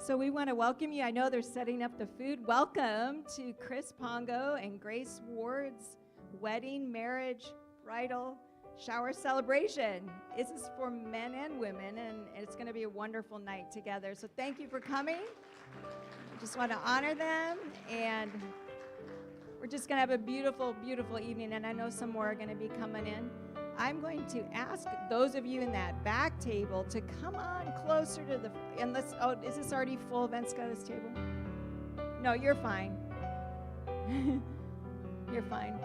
So we want to welcome you. I know they're setting up the food. Welcome to Chris Pongo and Grace Ward's wedding, marriage, bridal, shower celebration. This is for men and women, and it's going to be a wonderful night together. So thank you for coming. I just want to honor them, and we're just going to have a beautiful, beautiful evening, and I know some more are going to be coming in. I'm going to ask those of you in that back table to come on closer to the, and let's, oh, is this already full, Venska, this table? No, you're fine. You're fine.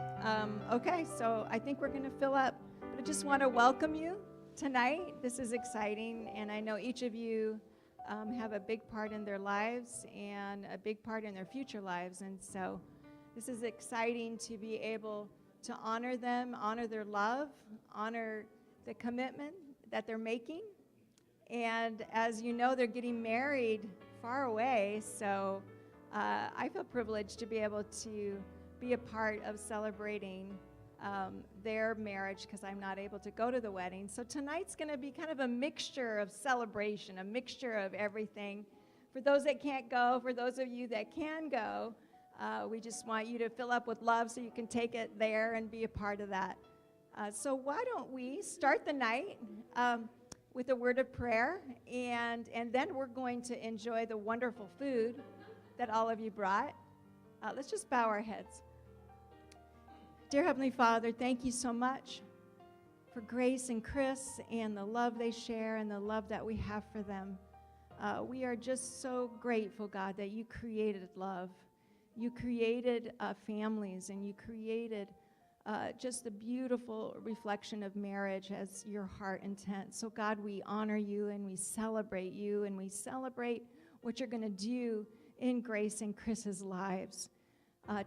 Okay, so I think we're going to fill up, but I just want to welcome you tonight. This is exciting, and I know each of you have a big part in their lives and a big part in their future lives, and so this is exciting to be able to honor them, honor their love, honor the commitment that they're making. And as you know, they're getting married far away, so I feel privileged to be able to be a part of celebrating their marriage because I'm not able to go to the wedding. So tonight's going to be kind of a mixture of celebration, a mixture of everything. For those that can't go, for those of you that can go, we just want you to fill up with love so you can take it there and be a part of that. So why don't we start the night with a word of prayer, and then we're going to enjoy the wonderful food that all of you brought. Let's just bow our heads. Dear Heavenly Father, thank you so much for Grace and Chris and the love they share and the love that we have for them. We are just so grateful, God, that you created love. You created families, and you created just the beautiful reflection of marriage as your heart intent. So, God, we honor you, and we celebrate you, and we celebrate what you're going to do in Grace and Chris's lives.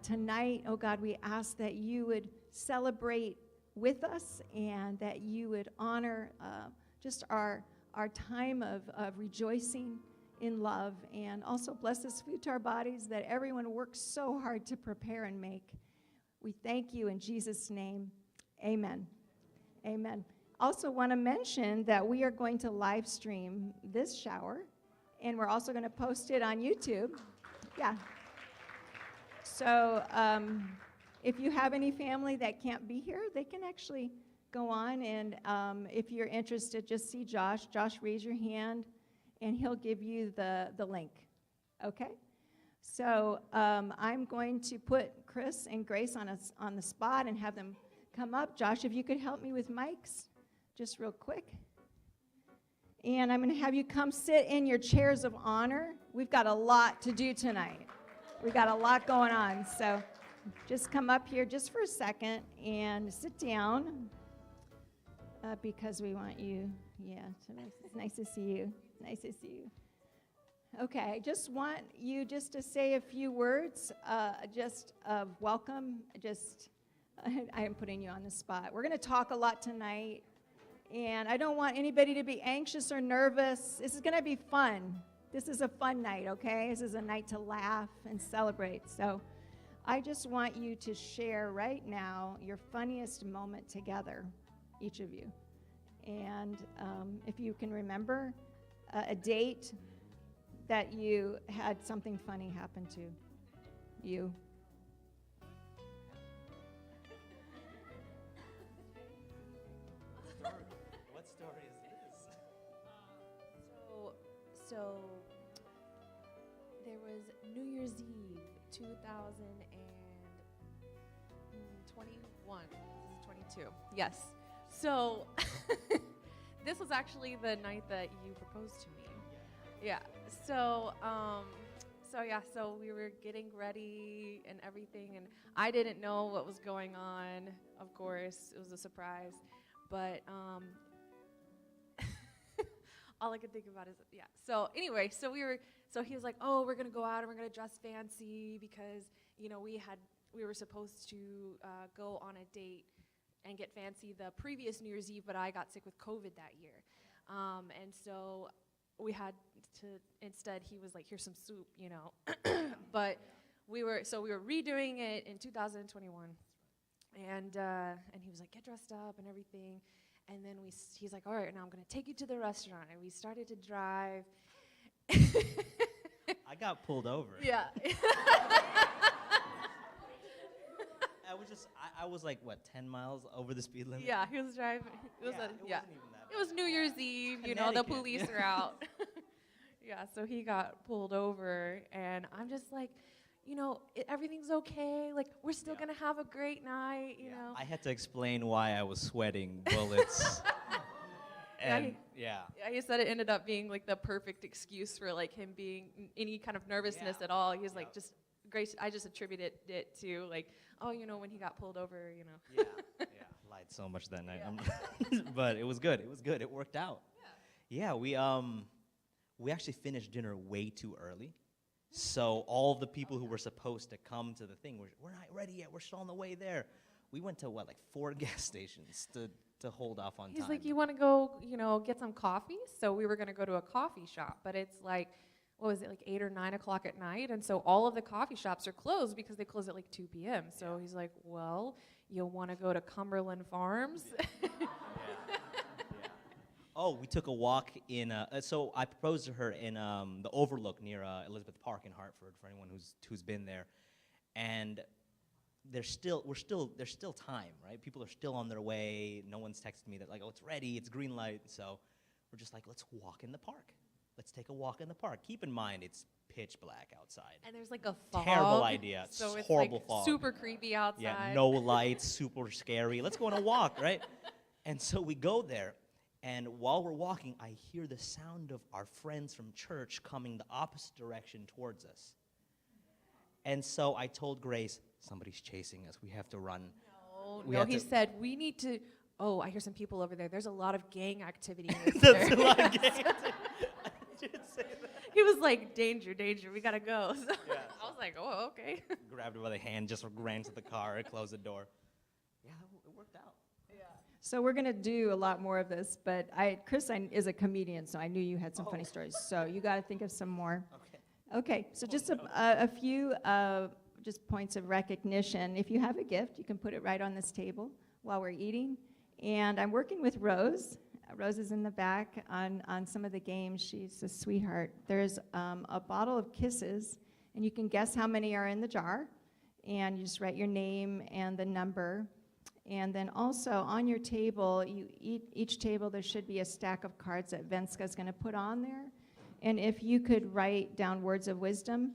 Tonight, oh God, we ask that you would celebrate with us and that you would honor just our our time of rejoicing in love, and also bless this food to our bodies that everyone works so hard to prepare and make. We thank you in Jesus' name. Amen. Amen. Also want to mention that we are going to live stream this shower, and we're also going to post it on YouTube. Yeah. So if you have any family that can't be here, they can actually go on, and if you're interested, just see Josh. Josh, raise your hand, and he'll give you the link, okay? So I'm going to put Chris and Grace on the spot and have them come up. Josh, if you could help me with mics, just real quick. And I'm going to have you come sit in your chairs of honor. We've got a lot to do tonight. We've got a lot going on, so just come up here just for a second and sit down because we want you, it's nice to see you. It's nice to see you. Okay, just want you just to say a few words, just of welcome. I am putting you on the spot. We're going to talk a lot tonight, and I don't want anybody to be anxious or nervous. This is going to be fun. This is a fun night, okay? This is a night to laugh and celebrate. So I just want you to share right now your funniest moment together, each of you. And if you can remember a date that you had something funny happen to you. What story is this? So there was New Year's Eve, 2021. This is 22. Yes. So this was actually the night that you proposed to me. Yeah. So so we were getting ready and everything, and I didn't know what was going on. Of course, it was a surprise, but all I could think about is So anyway, so he was like, "Oh, we're gonna go out and we're gonna dress fancy because we were supposed to go on a date and get fancy the previous New Year's Eve, but I got sick with COVID that year, and so we had to instead. He was like, "Here's some soup," but we were redoing it in 2021, and he was like, "Get dressed up and everything." And then he's like, "All right, now I'm going to take you to the restaurant." And we started to drive. I got pulled over. Yeah. I was like, what, 10 miles over the speed limit? Yeah, he was driving. It wasn't even that bad. It was New Year's Eve, the police are out. Yeah, so he got pulled over, and I'm just like, everything's okay. Like, we're still going to have a great night, you know. I had to explain why I was sweating bullets. And he said it ended up being like the perfect excuse for like him being any kind of nervousness at all. He was like, just Grace, I just attributed it to like, when he got pulled over, Yeah. Lied so much that night. Yeah. But it was good. It was good. It worked out. Yeah, we actually finished dinner way too early. So all of the people who were supposed to come to the thing, we're not ready yet. We're still on the way there. We went to, 4 gas stations to hold off on time. He's like, "You want to go, get some coffee?" So we were going to go to a coffee shop, but it's like, what was it, like 8 or 9 o'clock at night? And so all of the coffee shops are closed because they close at like 2 p.m. So he's like, "Well, you'll want to go to Cumberland Farms?" Oh, we took a walk in. So I proposed to her in the Overlook near Elizabeth Park in Hartford. For anyone who's been there, and there's still time, right? People are still on their way. No one's texted me that like, "Oh, it's ready. It's green light." So we're just like, let's walk in the park. Let's take a walk in the park. Keep in mind, it's pitch black outside. And there's like a fog. Terrible idea. So it's horrible like fog. super creepy outside. Yeah, no lights, super scary. Let's go on a walk, right? And so we go there, and while we're walking, I hear the sound of our friends from church coming the opposite direction towards us. And so I told Grace, somebody's chasing us. We have to run. No, he said, we need to, I hear some people over there. There's a lot of gang activity. There's a lot of gang activity. I didn't say that. He was like, danger, we gotta go. So I was like, oh, okay. Grabbed her by the hand, just ran to the car and closed the door. Yeah, it worked out. Yeah. So we're going to do a lot more of this, but Chris is a comedian, so I knew you had some funny stories. So you got to think of some more. Okay, so just a few just points of recognition. If you have a gift, you can put it right on this table while we're eating. And I'm working with Rose. Rose is in the back on some of the games. She's a sweetheart. There's a bottle of kisses, and you can guess how many are in the jar. And you just write your name and the number. And then also on your table, each table there should be a stack of cards that Venska's going to put on there. And if you could write down words of wisdom,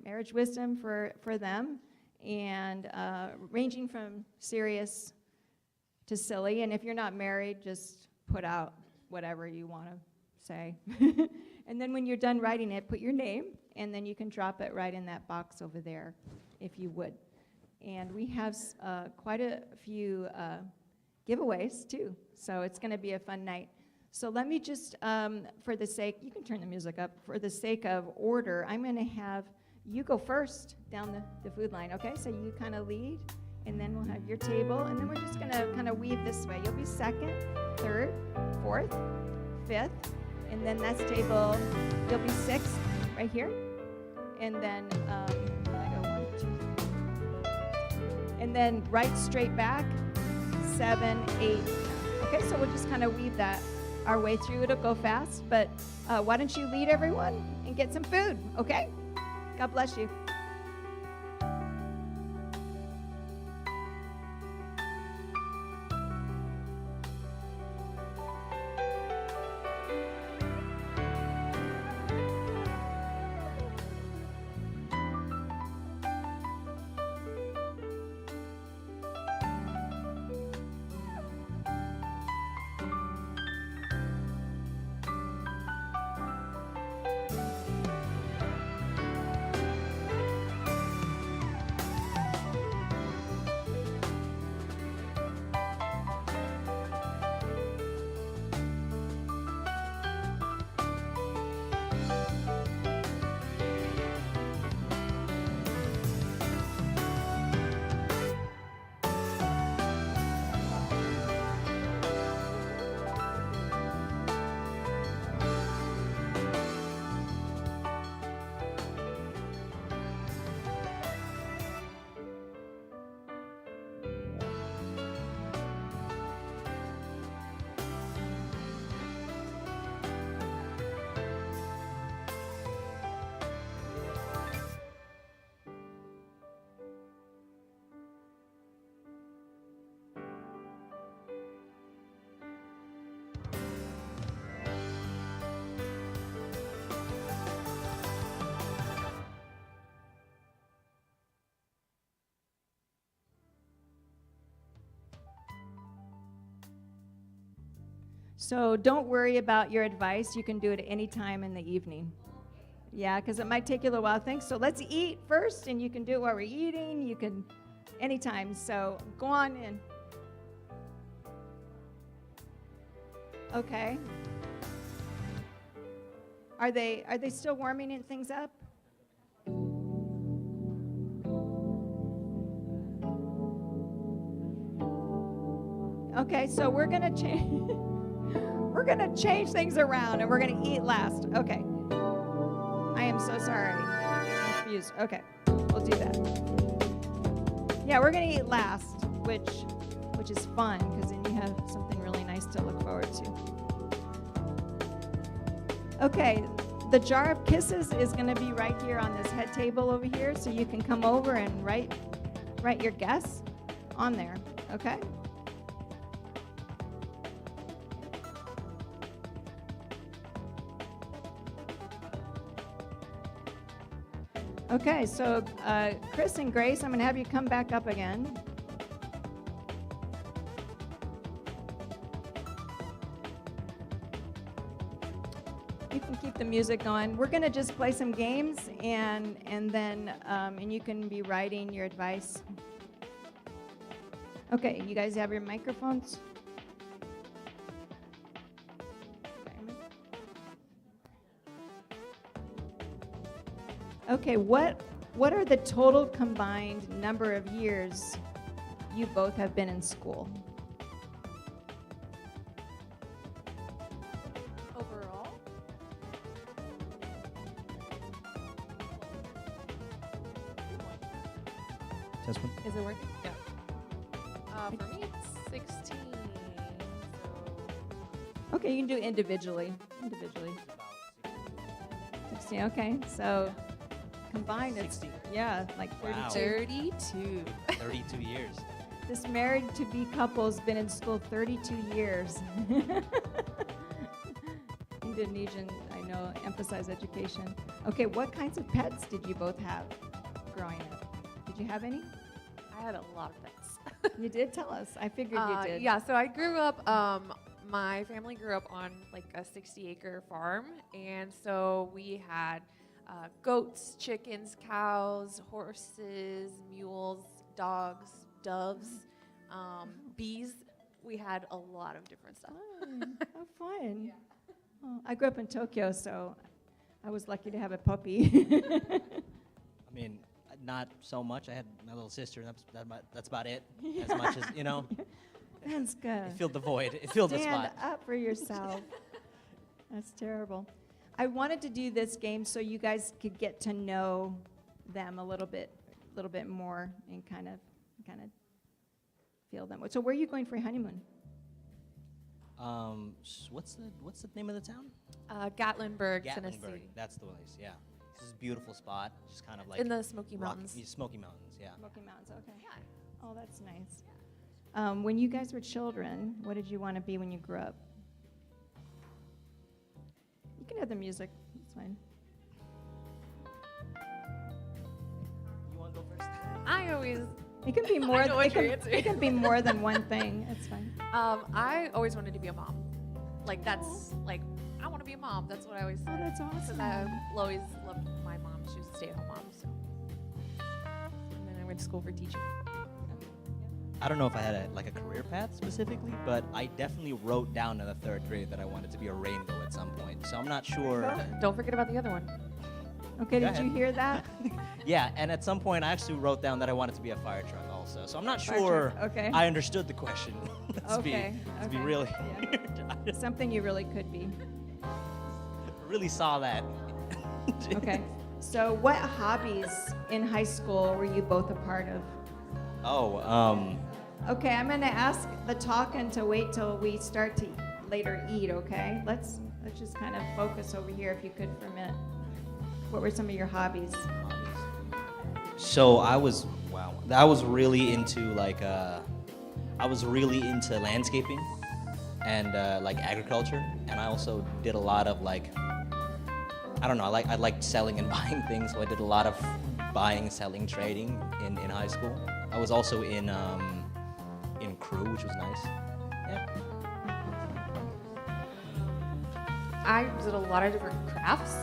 marriage wisdom for them, and ranging from serious to silly. And if you're not married, just put out whatever you want to say. And then when you're done writing it, put your name, and then you can drop it right in that box over there, if you would. And we have quite a few giveaways, too. So it's going to be a fun night. So let me just, for the sake, you can turn the music up. For the sake of order, I'm going to have you go first down the food line, okay? So you kind of lead, and then we'll have your table. And then we're just going to kind of weave this way. You'll be second, third, fourth, fifth. And then that's table, you'll be sixth right here. And then, I go 1, 2, and then right straight back, 7, 8. Okay, so we'll just kind of weave that our way through. It'll go fast, but why don't you lead everyone and get some food, okay? God bless you. So don't worry about your advice. You can do it any time in the evening. Yeah, because it might take you a little while to think. So let's eat first, and you can do it while we're eating. You can anytime. So go on in. Okay. Are they still warming things up? Okay, so we're gonna change. We're going to change things around, and we're going to eat last. Okay. I am so sorry. I'm confused. Okay. We'll do that. Yeah, we're going to eat last, which is fun, because then you have something really nice to look forward to. Okay. The jar of kisses is going to be right here on this head table over here, so you can come over and write your guess on there. Okay? Okay, so Chris and Grace, I'm going to have you come back up again. You can keep the music going. We're going to just play some games, and then you can be writing your advice. Okay, you guys have your microphones? Okay, what are the total combined number of years you both have been in school? Test one. Is it working? Yeah. For me, it's 16. So Okay, you can do individually. Individually. 16. Okay, so combined, it's 16. yeah, like Wow. 32. 32. 32 years. This married to be couple's been in school 32 years. Indonesian, I know, emphasize education. Okay, what kinds of pets did you both have growing up? Did you have any? I had a lot of pets. You did tell us. I figured you did. Yeah, so I grew up, my family grew up on like a 60-acre farm. And so we had goats, chickens, cows, horses, mules, dogs, doves, bees. We had a lot of different stuff. Fun. How fun. Oh, I grew up in Tokyo, so I was lucky to have a puppy. I mean, not so much. I had my little sister. That's about it. As much as, you know, That's good. it filled the void. It filled the Stand spot. up for yourself. That's terrible. I wanted to do this game so you guys could get to know them a little bit more and kind of feel them. So where are you going for your honeymoon? What's the name of the town? Gatlinburg, Gatlinburg. Tennessee. That's the place. Yeah. This is a beautiful spot. Just kind of like In the Smoky rock- Mountains. Smoky Mountains. Yeah. Smoky Mountains. Okay. Yeah. Oh, that's nice. When you guys were children, what did you want to be when you grew up? You can have the music. It's fine. You want to go first? I always, It can be more. know what It can, you're answering. it can be more than one thing. It's fine. I always wanted to be a mom. Like that's like, I want to be a mom. That's what I always Oh, said. that's Because awesome. I always loved my mom. She was a stay-at-home mom. So. And then I went to school for teaching. I don't know if I had a career path specifically, but I definitely wrote down in the 3rd grade that I wanted to be a rainbow at some point. So I'm not sure. Don't forget about the other one. Okay, Go did you ahead. hear that? Yeah, and at some point I actually wrote down that I wanted to be a fire truck also. So I'm not Fire sure truck, okay. I understood the question. Let's be Okay, really yeah. Something you really could be. really saw that. Okay. So, what hobbies in high school were you both a part of? Oh, Okay, I'm going to ask the talking to wait till we start to later eat. Okay, let's just kind of focus over here, if you could, for a minute. What were some of your hobbies? so I was really into I was really into landscaping and like agriculture, and I also did a lot of like, I don't know, I liked selling and buying things, so I did a lot of buying, selling, trading in high school. I was also in crew, which was nice. Yeah. I did a lot of different crafts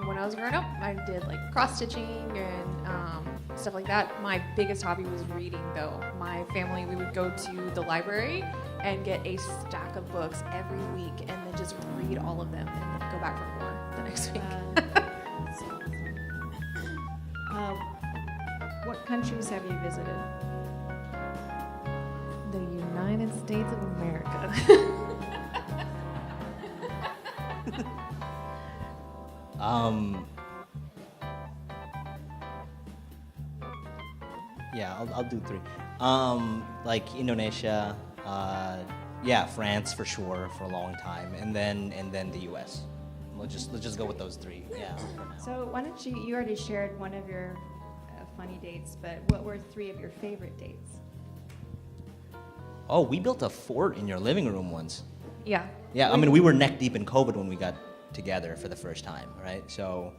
when I was growing up. I did like cross stitching and stuff like that. My biggest hobby was reading, though. My family, we would go to the library and get a stack of books every week, and then just read all of them, and then go back for more the next week. What countries have you visited? The United States of America. Yeah, I'll do 3. Like Indonesia, yeah, France for sure for a long time, and then the U.S. Let's just go with those 3. Yeah. for now. So, why don't you already shared one of your funny dates, but what were 3 of your favorite dates? Oh, we built a fort in your living room once. Yeah. Yeah, I mean, we were neck deep in COVID when we got together for the first time, right? So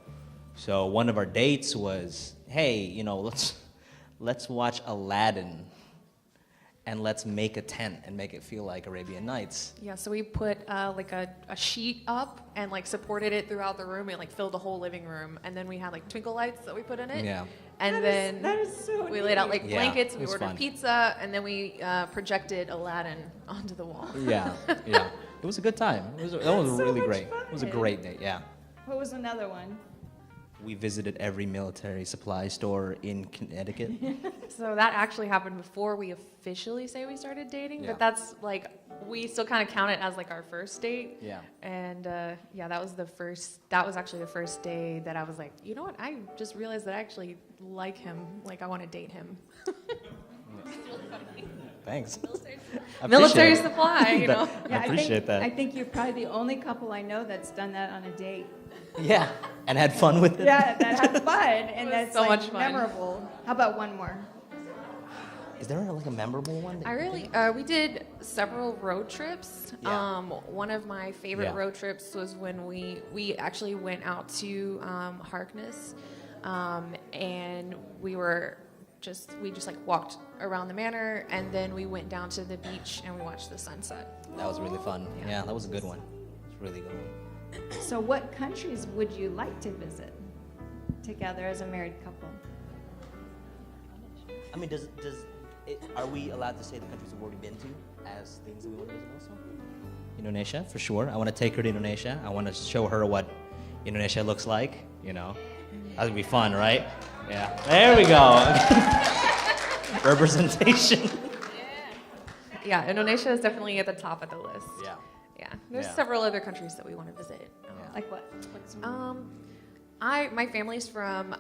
one of our dates was, hey, you know, let's watch Aladdin, and let's make a tent and make it feel like Arabian Nights. Yeah, so we put like a sheet up and like supported it throughout the room and like filled the whole living room. And then we had like twinkle lights that we put in it. Yeah. And That is so we laid out neat. like Yeah, blankets, it we was ordered fun. pizza, and then we projected Aladdin onto the wall. Yeah, yeah. It was a good time. That was That's so really much great. It was a fun. great date. Yeah. What was another one? we visited every military supply store in Connecticut. So that actually happened before we officially say we started dating, Yeah. but that's like, we still kind of count it as like our first date. Yeah. And yeah, that was actually the first day that I was like, you know what, I just realized that I actually like him, like I want to date him. Thanks. I Military appreciate it. supply, you know. I appreciate that. I think you're probably the only couple I know that's done that on a date. Yeah, and had fun with it. Yeah, that had fun and was that's so like much fun. memorable. How about one more? Is there like a memorable one? that I you really, think? we did several road trips. Yeah. One of my favorite Yeah. road trips was when we actually went out to Harkness, and we just like walked around the manor, and then we went down to the beach and we watched the sunset. That was really fun. Yeah, that was a good one. It's a really good one. So what countries would you like to visit together as a married couple? I mean, are we allowed to say the countries we've already been to as things that we want to visit also? Indonesia, for sure. I want to take her to Indonesia. I want to show her what Indonesia looks like, you know. That would be fun, right? Yeah. There we go. Representation. Yeah, Indonesia is definitely at the top of the list. Yeah. Yeah, there's Yeah. several other countries that we want to visit. Like what? Like some- My family's from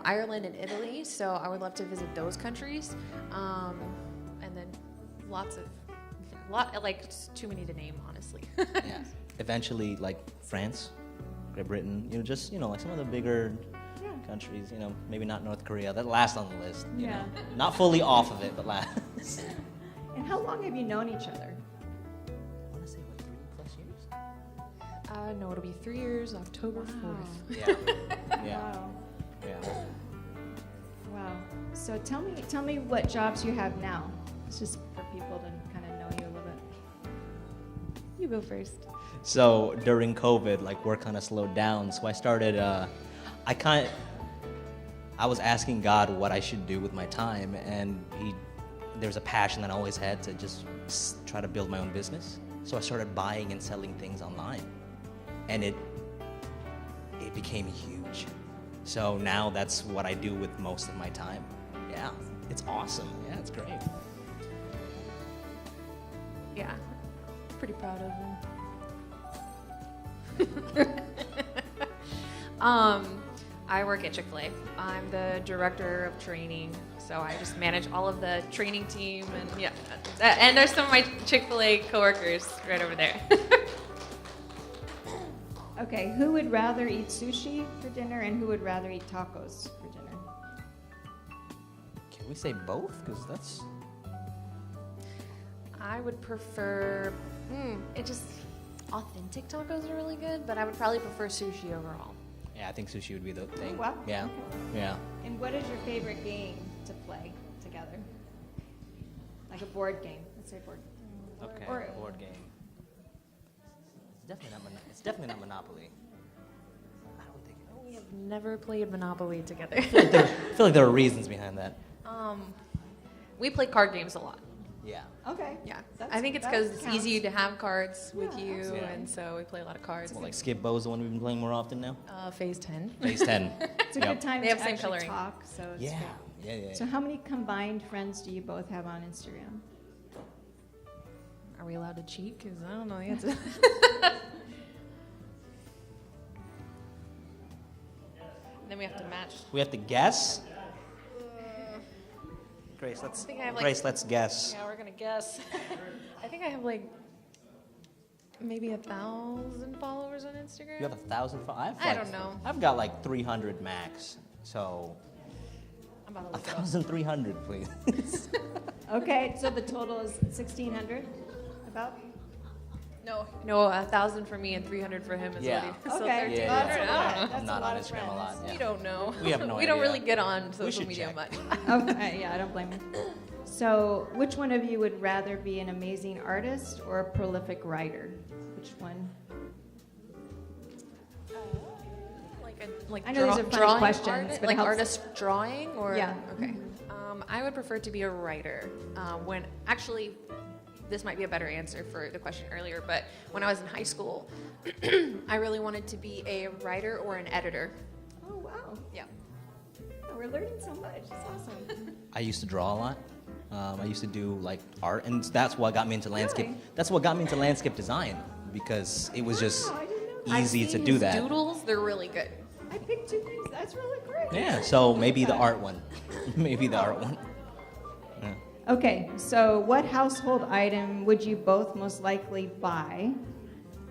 Ireland and Italy, so I would love to visit those countries, and then like it's too many to name, honestly. Yeah. Eventually, like France, Great Britain, just, like some of the bigger Yeah. countries, maybe not North Korea. That last on the list, you Yeah. know. Not fully off of it, but last. And how long have you known each other? I want to say like 3+ years. No, it'll be 3 years, October Wow. 4th. Yeah. Yeah. Wow. Yeah. Wow. So tell me what jobs you have now. It's just for people to kind of know you a little bit. You go first. So during COVID, like work kind of slowed down. So I started. I was asking God what I should do with my time, and there was a passion that I always had to just try to build my own business. So I started buying and selling things online, and it became huge. So now that's what I do with most of my time. Yeah, it's awesome. Yeah, it's great. Yeah, pretty proud of him. I work at Chick-fil-A. I'm the director of training, so I just manage all of the training team, and yeah, and there's some of my Chick-fil-A coworkers right over there. Okay, who would rather eat sushi for dinner and who would rather eat tacos for dinner? Can we say both? Because that's. I would prefer, authentic tacos are really good, but I would probably prefer sushi overall. Yeah, I think sushi would be the thing. Wow. Yeah. Yeah. And what is your favorite game to play together? Like a board game. Let's say board game. Okay. Or- board game. It's definitely not Monopoly. I don't think. We have never played Monopoly together. I feel like there are reasons behind that. We play card games a lot. Yeah. Okay. Yeah, That's- I think it's that because it's counts. easy to have cards with Yeah, you, absolutely. and so we play a lot of cards. Well, like Skip Bo's the one we've been playing more often now. Phase 10. Phase 10. It's a Yep. good time They to have same actually coloring. talk. So it's Yeah. great. Yeah. So how many combined friends do you both have on Instagram? Are we allowed to cheat? Because I don't know the answer. Then we have to match. We have to guess. Grace, I think I have, like- Grace, let's guess. Yeah, we're gonna guess. I think I have like maybe 1,000 followers on Instagram. You have 1,000. I don't know. I've got like 300 max. So I'm about to look it up. 1,300, please. Okay, so the total is 1,600, about? No, 1,000 for me and 300 for him is Yeah. what he. Okay. So 1,300. Yeah, That's a I lot. don't know. That's I'm not a lot on of Instagram a lot. friends. Yeah. We don't know. We have no We don't idea. really get on social should media check. much. Okay, yeah, I don't blame you. So, which one of you would rather be an amazing artist or a prolific writer? Which one? Like I know these are funny drawing questions, artist, but it like helps. artist drawing or Yeah. Okay. I would prefer to be a writer. When actually, this might be a better answer for the question earlier, but when I was in high school, I really wanted to be a writer or an editor. Oh, wow. we're learning so much. It's awesome. I used to draw a lot. I used to do like art, and that's what got me into landscape. Really? That's what got me into landscape design because it was just Wow, I didn't know that. easy I've to seen do his that. Doodles, they're really good. I picked two things. That's really great. Yeah, so maybe the art one. Maybe the art one. Yeah. Okay, so what household item would you both most likely buy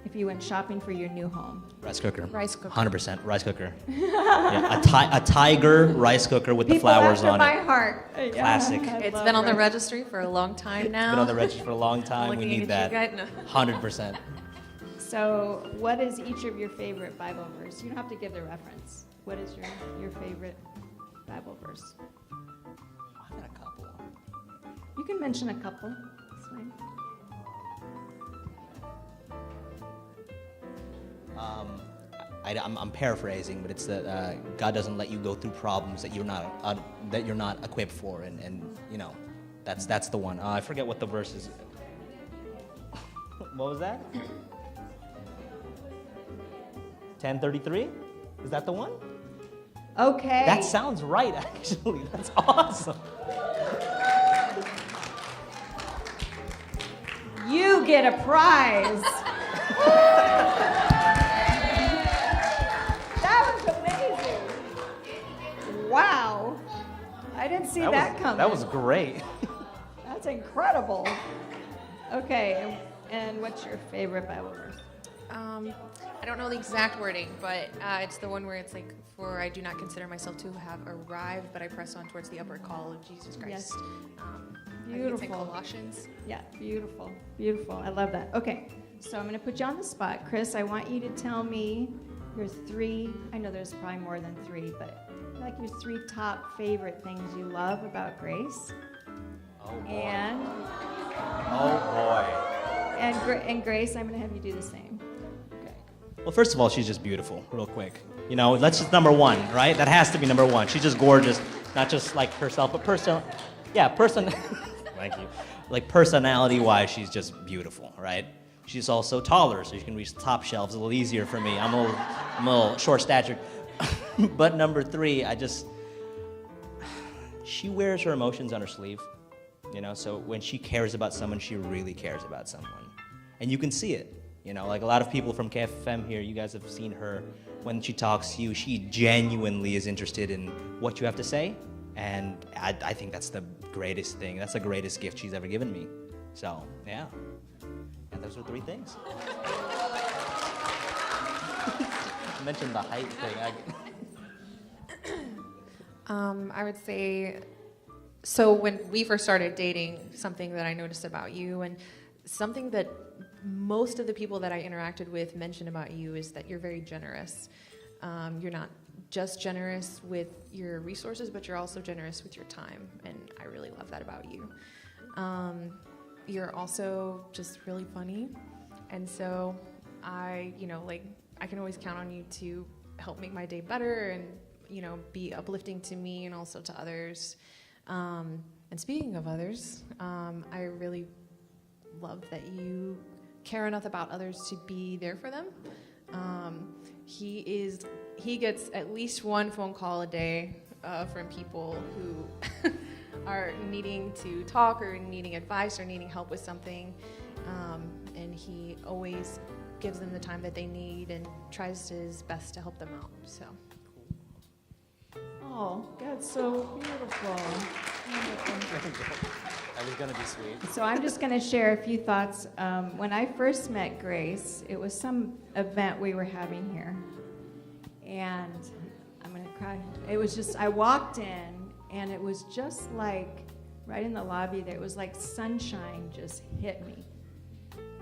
if you went shopping for your new home? Rice cooker. Rice cooker. 100% rice cooker. Yeah, a tiger rice cooker with the People flowers after on my it. heart. Yeah, Classic. I It's love been on the rice. registry for a long time now. Been on the register for a long time. We Looking need at that. you guys. No. 100%. So, what is each of your favorite Bible verse? You don't have to give the reference. What is your favorite Bible verse? I've got a couple. You can mention a couple. It's fine. I'm paraphrasing, but it's that God doesn't let you go through problems that you're not equipped for, and you know, that's the one. I forget what the verse is. What was that? 10:33? Is that the one? Okay. That sounds right, actually. That's awesome. You get a prize. That was amazing. Wow. I didn't see that coming. That was great. That's incredible. Okay, and what's your favorite Bible verse? I don't know the exact wording, but it's the one where it's like, "For I do not consider myself to have arrived, but I press on towards the upward call of Jesus Christ." Yes. I think it's in Beautiful. Colossians. Yeah, beautiful, beautiful. I love that. Okay, so I'm going to put you on the spot. Chris, I want you to tell me your three, I know there's probably more than three, but like your three top favorite things you love about Grace. Oh And, Oh boy. and Grace, I'm going to have you do the same. Okay. Well, first of all, she's just beautiful, real quick. You know, that's just number one, right? That has to be number one. She's just gorgeous, not just like herself, but Thank you. Like personality-wise, she's just beautiful, right? She's also taller, so you can reach the top shelves a little easier for me. I'm a little short-statured. But number three, she wears her emotions on her sleeve, you know. So when she cares about someone, she really cares about someone, and you can see it. You know, like a lot of people from KFM here, you guys have seen her. When she talks to you, she genuinely is interested in what you have to say, and I think that's the greatest thing. That's the greatest gift she's ever given me. So, yeah. And those are three things. I mentioned the height thing. I would say, so when we first started dating, something that I noticed about you, and something that most of the people that I interacted with mentioned about you, is that you're very generous. You're not just generous with your resources, but you're also generous with your time, and I really love that about you. You're also just really funny, and so I can always count on you to help make my day better and, you know, be uplifting to me and also to others. And speaking of others, I really love that you care enough about others to be there for them. He gets at least one phone call a day from people who are needing to talk or needing advice or needing help with something, and he always gives them the time that they need and tries his best to help them out. So. Oh, that's so beautiful. Wonderful. That was gonna be sweet. So I'm just going to share a few thoughts. When I first met Grace, it was some event we were having here. And I'm going to cry. It was just, I walked in, and it was just like, right in the lobby there, it was like sunshine just hit me.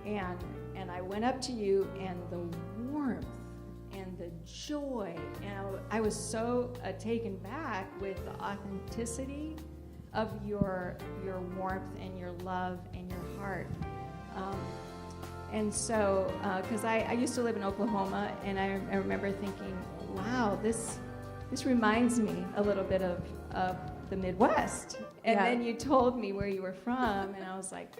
And I went up to you, and the warmth and the joy, and I was so taken back with the authenticity of your warmth and your love and your heart. And so, because I used to live in Oklahoma, and I remember thinking, wow, this reminds me a little bit of the Midwest. And Yeah. then you told me where you were from, and I was like,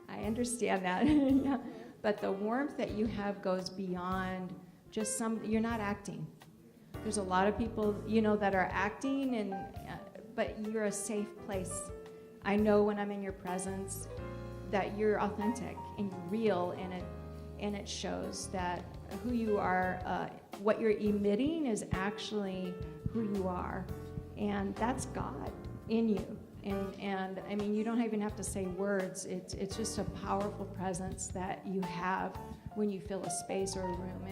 I understand that. Yeah. But the warmth that you have goes beyond just you're not acting. There's a lot of people, that are acting, but you're a safe place. I know when I'm in your presence that you're authentic and you're real, and it shows that who you are, what you're emitting is actually who you are, and that's God in you. And I mean, you don't even have to say words. It's just a powerful presence that you have when you fill a space or a room,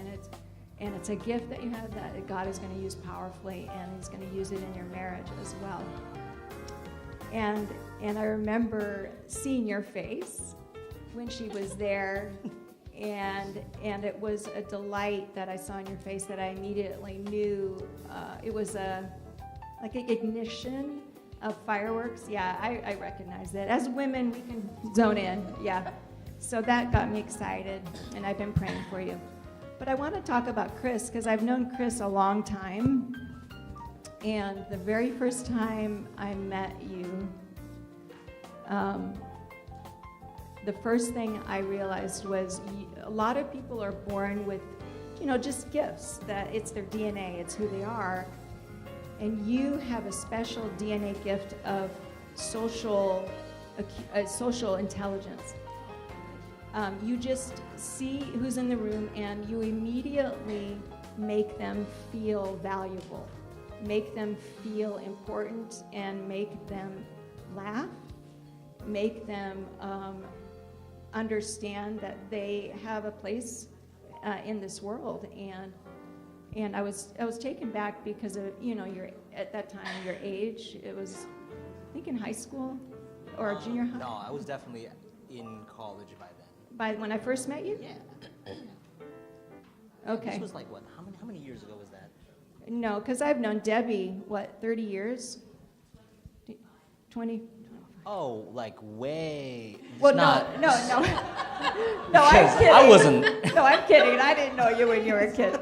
and it's a gift that you have that God is going to use powerfully, and He's going to use it in your marriage as well. And I remember seeing your face when she was there, and it was a delight that I saw in your face that I immediately knew it was like an ignition of fireworks. Yeah, I recognize that. As women, we can zone in. Yeah. So that got me excited, and I've been praying for you. But I want to talk about Chris, because I've known Chris a long time. And the very first time I met you, the first thing I realized was a lot of people are born with, just gifts, that it's their DNA, it's who they are. And you have a special DNA gift of social intelligence. You just see who's in the room, and you immediately make them feel valuable, make them feel important, and make them laugh, make them understand that they have a place in this world. And I was taken back because of your at that time your age. It was, I think, in high school or junior high. No, I was definitely in college by then. By when I first met you? Yeah. Okay. This was like what? How many years ago was that? No, because I've known Debbie 30 years, 20. Oh, like way. Well, no. No, I'm kidding. I wasn't. No, I'm kidding. I didn't know you when you were a kid.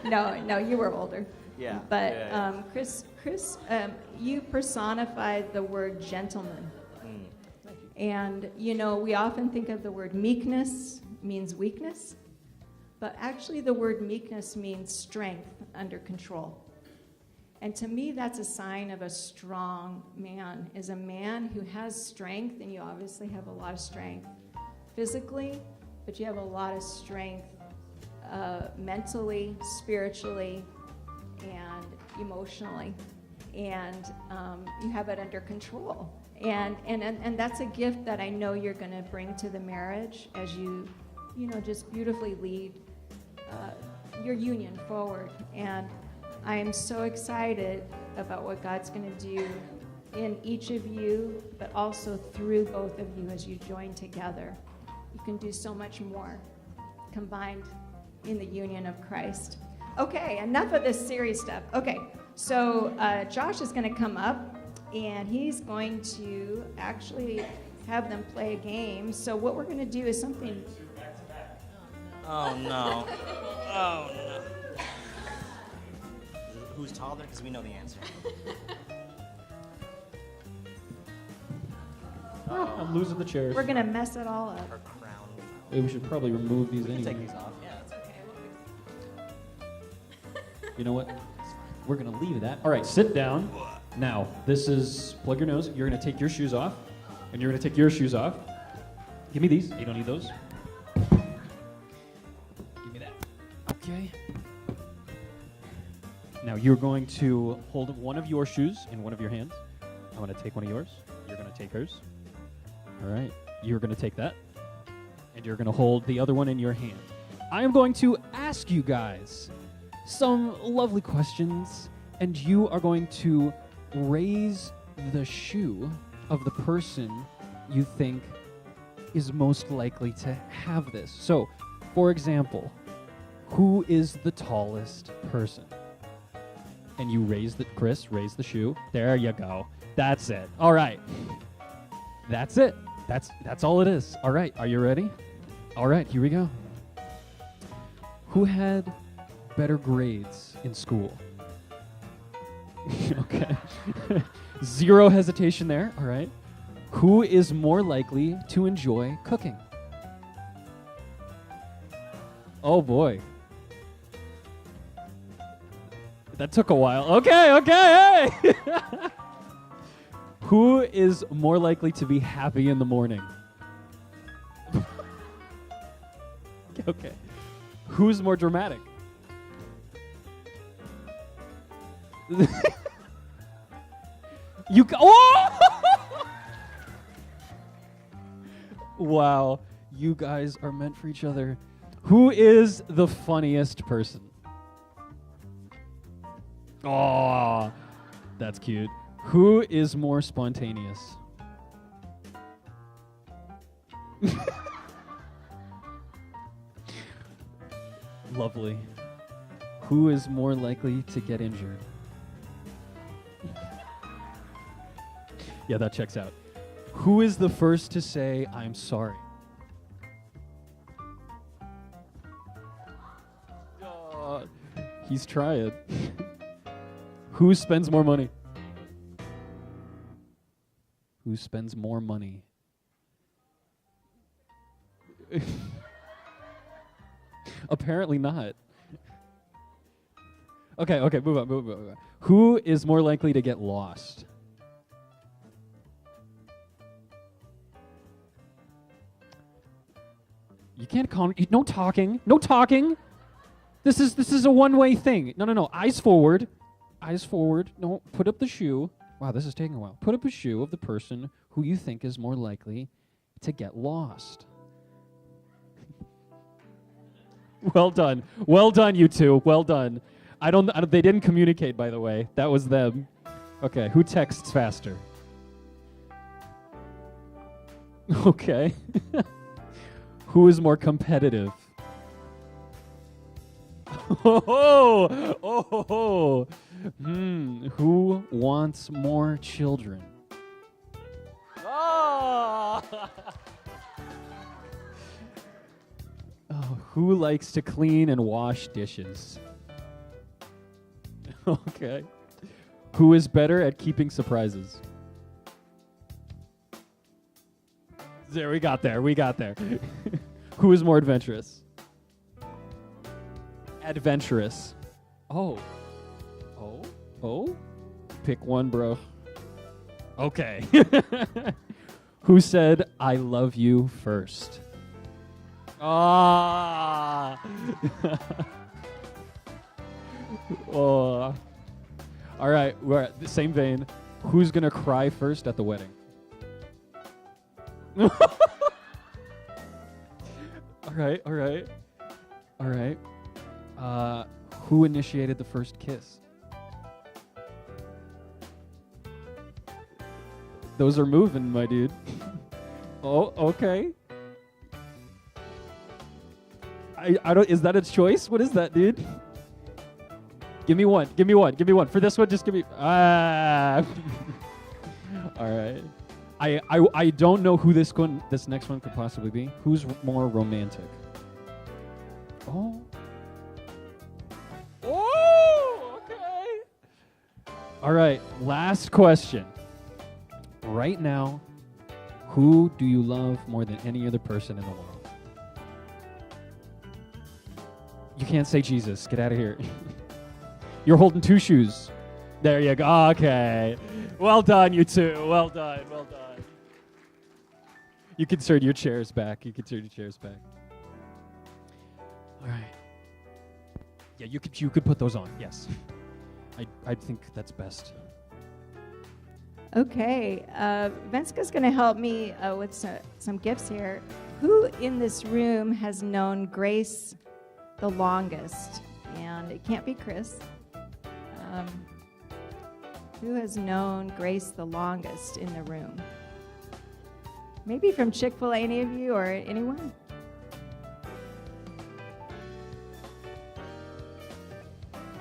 No, you were older. Yeah. But yeah. Chris, you personified the word gentleman. Thank you. And, we often think of the word meekness means weakness, but actually the word meekness means strength under control. And to me, that's a sign of a strong man, is a man who has strength, and you obviously have a lot of strength physically, but you have a lot of strength mentally, spiritually, and emotionally. And you have it under control. And that's a gift that I know you're going to bring to the marriage as you just beautifully lead your union forward. And I am so excited about what God's going to do in each of you, but also through both of you as you join together. You can do so much more combined in the union of Christ. Okay, enough of this serious stuff. Okay, so Josh is going to come up, and he's going to actually have them play a game. So what we're going to do is something... Oh, no. Oh, no. Who's taller? Because we know the answer. I'm losing the chairs. We're going to mess it all up. Her crown. Maybe we should probably remove these We can anyway. take these off. Yeah, it's okay. You know what? We're going to leave that. All right, sit down. Now, this is, plug your nose. You're going to take your shoes off, and you're going to take your shoes off. Give me these. You don't need those. Give me that. Okay. Now, you're going to hold one of your shoes in one of your hands. I'm going to take one of yours. You're going to take hers. All right. You're going to take that. And you're going to hold the other one in your hand. I am going to ask you guys some lovely questions, and you are going to raise the shoe of the person you think is most likely to have this. So, for example, who is the tallest person? And you raise the, Chris, raise the shoe. There you go. That's it. All right. That's it. That's all it is. All right. Are you ready? All right. Here we go. Who had better grades in school? Okay. Zero hesitation there. All right. Who is more likely to enjoy cooking? Oh boy. That took a while. Okay, hey! Who is more likely to be happy in the morning? Okay. Who's more dramatic? Oh! Wow, you guys are meant for each other. Who is the funniest person? Oh, that's cute. Who is more spontaneous? Lovely. Who is more likely to get injured? Yeah, that checks out. Who is the first to say, I'm sorry? He's trying. Who spends more money? Who spends more money? Apparently not. Okay, move on. Who is more likely to get lost? You can't call. No talking. No talking. This is a one-way thing. No. Eyes forward. Eyes forward. No, put up the shoe. Wow, this is taking a while. Put up a shoe of the person who you think is more likely to get lost. Well done. Well done, you two. Well done. I don't. They didn't communicate, by the way. That was them. Okay, who texts faster? Okay. Who is more competitive? Oh. Who wants more children? Oh. Oh, who likes to clean and wash dishes? Okay. Who is better at keeping surprises? There, we got there. Who is more adventurous? Adventurous. Oh. Pick one, bro. Okay. Who said, I love you first? Ah. Oh. All right, we're at the same vein. Who's going to cry first at the wedding? All right. Who initiated the first kiss? Those are moving, my dude. Oh, okay. I don't. Is that a choice? What is that, dude? Give me one. For this one, just give me. All right. I don't know who this next one could possibly be. Who's more romantic? Oh. Okay. All right. Last question. Right now, who do you love more than any other person in the world? You can't say Jesus. Get out of here. You're holding two shoes. There you go. Okay. Well done, you two. Well done. You can turn your chairs back. All right. Yeah, you could put those on. Yes. I think that's best. Okay, Venska's going to help me with some gifts here. Who in this room has known Grace the longest? And it can't be Chris. Who has known Grace the longest in the room? Maybe from Chick-fil-A, any of you, or anyone?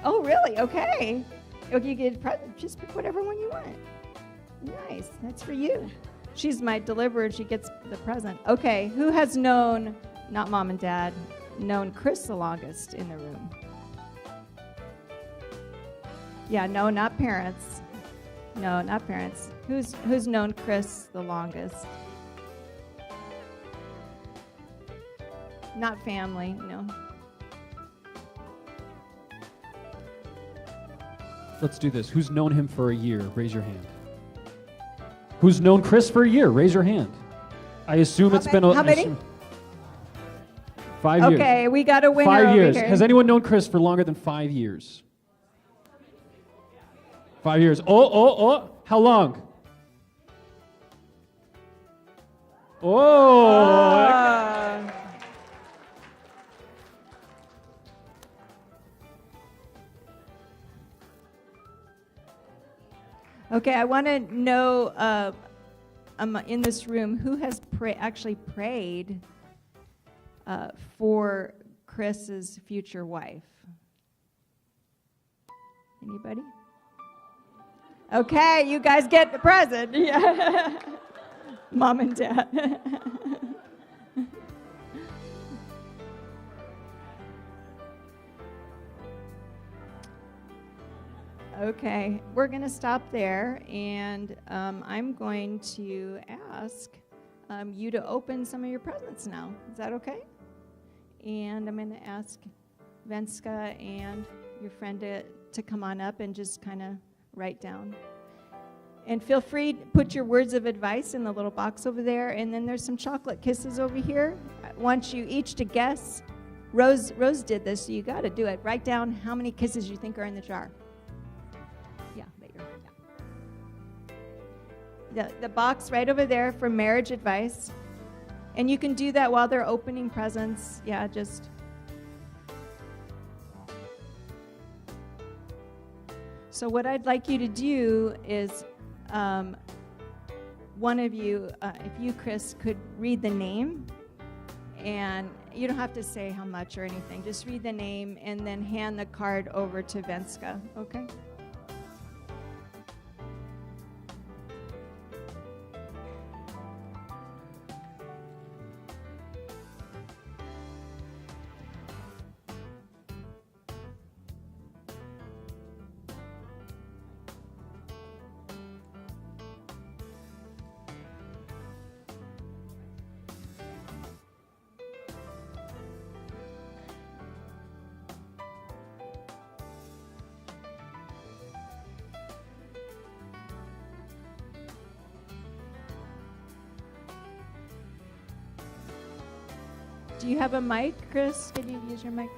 Oh, really? Okay. You get just pick whatever one you want. Nice. That's for you. She's my deliverer. She gets the present. Okay. Who has known, not mom and dad, known Chris the longest in the room? Yeah, no, not parents. No, not parents. Who's known Chris the longest? Not family, no. let's do this. Who's known him for a year? Raise your hand. Who's known Chris for a year? Raise your hand. I assume How it's been a... how I many? assume- 5 years. Okay, we got a winner 5 over years. here. Has anyone known Chris for longer than 5 years? 5 years. Oh. How long? Oh. Okay, I want to know in this room who has actually prayed for Chris's future wife. Anybody? Okay, you guys get the present. Yeah. Mom and Dad. Okay, we're going to stop there, and I'm going to ask you to open some of your presents now. Is that okay? And I'm going to ask Venska and your friend to come on up and just kind of write down. And feel free to put your words of advice in the little box over there, and then there's some chocolate kisses over here. I want you each to guess. Rose did this, so you got to do it. Write down how many kisses you think are in the jar. The box right over there for marriage advice. And you can do that while they're opening presents. Yeah, just. So what I'd like you to do is one of you, if you, Chris, could read the name. And you don't have to say how much or anything. Just read the name and then hand the card over to Venska, okay? Do you have a mic, Chris? Did you use your mic?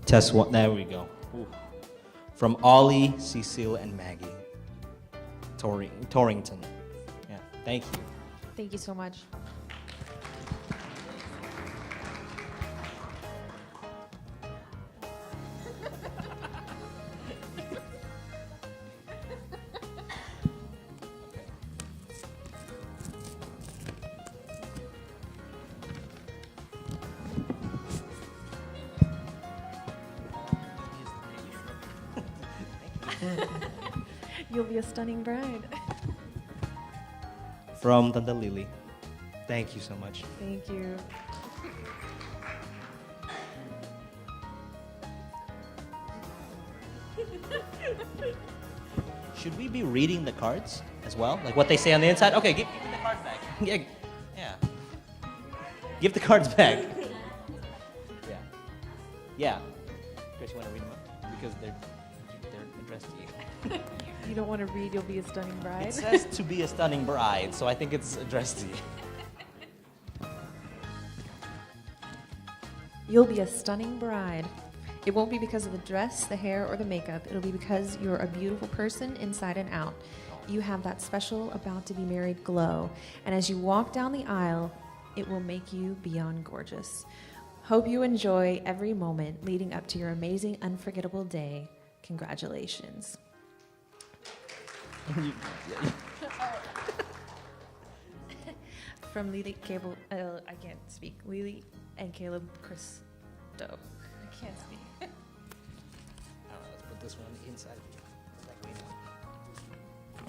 Test one. There we go. Ooh. From Ollie, Cecile, and Maggie. Torrington. Yeah. Thank you. Thank you so much. You'll be a stunning bride. From Tanda Lily. Thank you so much. Thank you. Should we be reading the cards as well? Like what they say on the inside? Okay, give me the cards back. Yeah. Give the cards back. Yeah. Chris, you want to read them up? Because they're addressed to you. You don't want to read, you'll be a stunning bride. It says to be a stunning bride, so I think it's addressed to you. You'll be a stunning bride. It won't be because of the dress, the hair, or the makeup. It'll be because you're a beautiful person inside and out. You have that special about to be married glow. And as you walk down the aisle, it will make you beyond gorgeous. Hope you enjoy every moment leading up to your amazing, unforgettable day. Congratulations. From Lily, Cable, I can't speak. Lily and Caleb Christo. I can't speak. All right, let's put this one on the inside. That green one.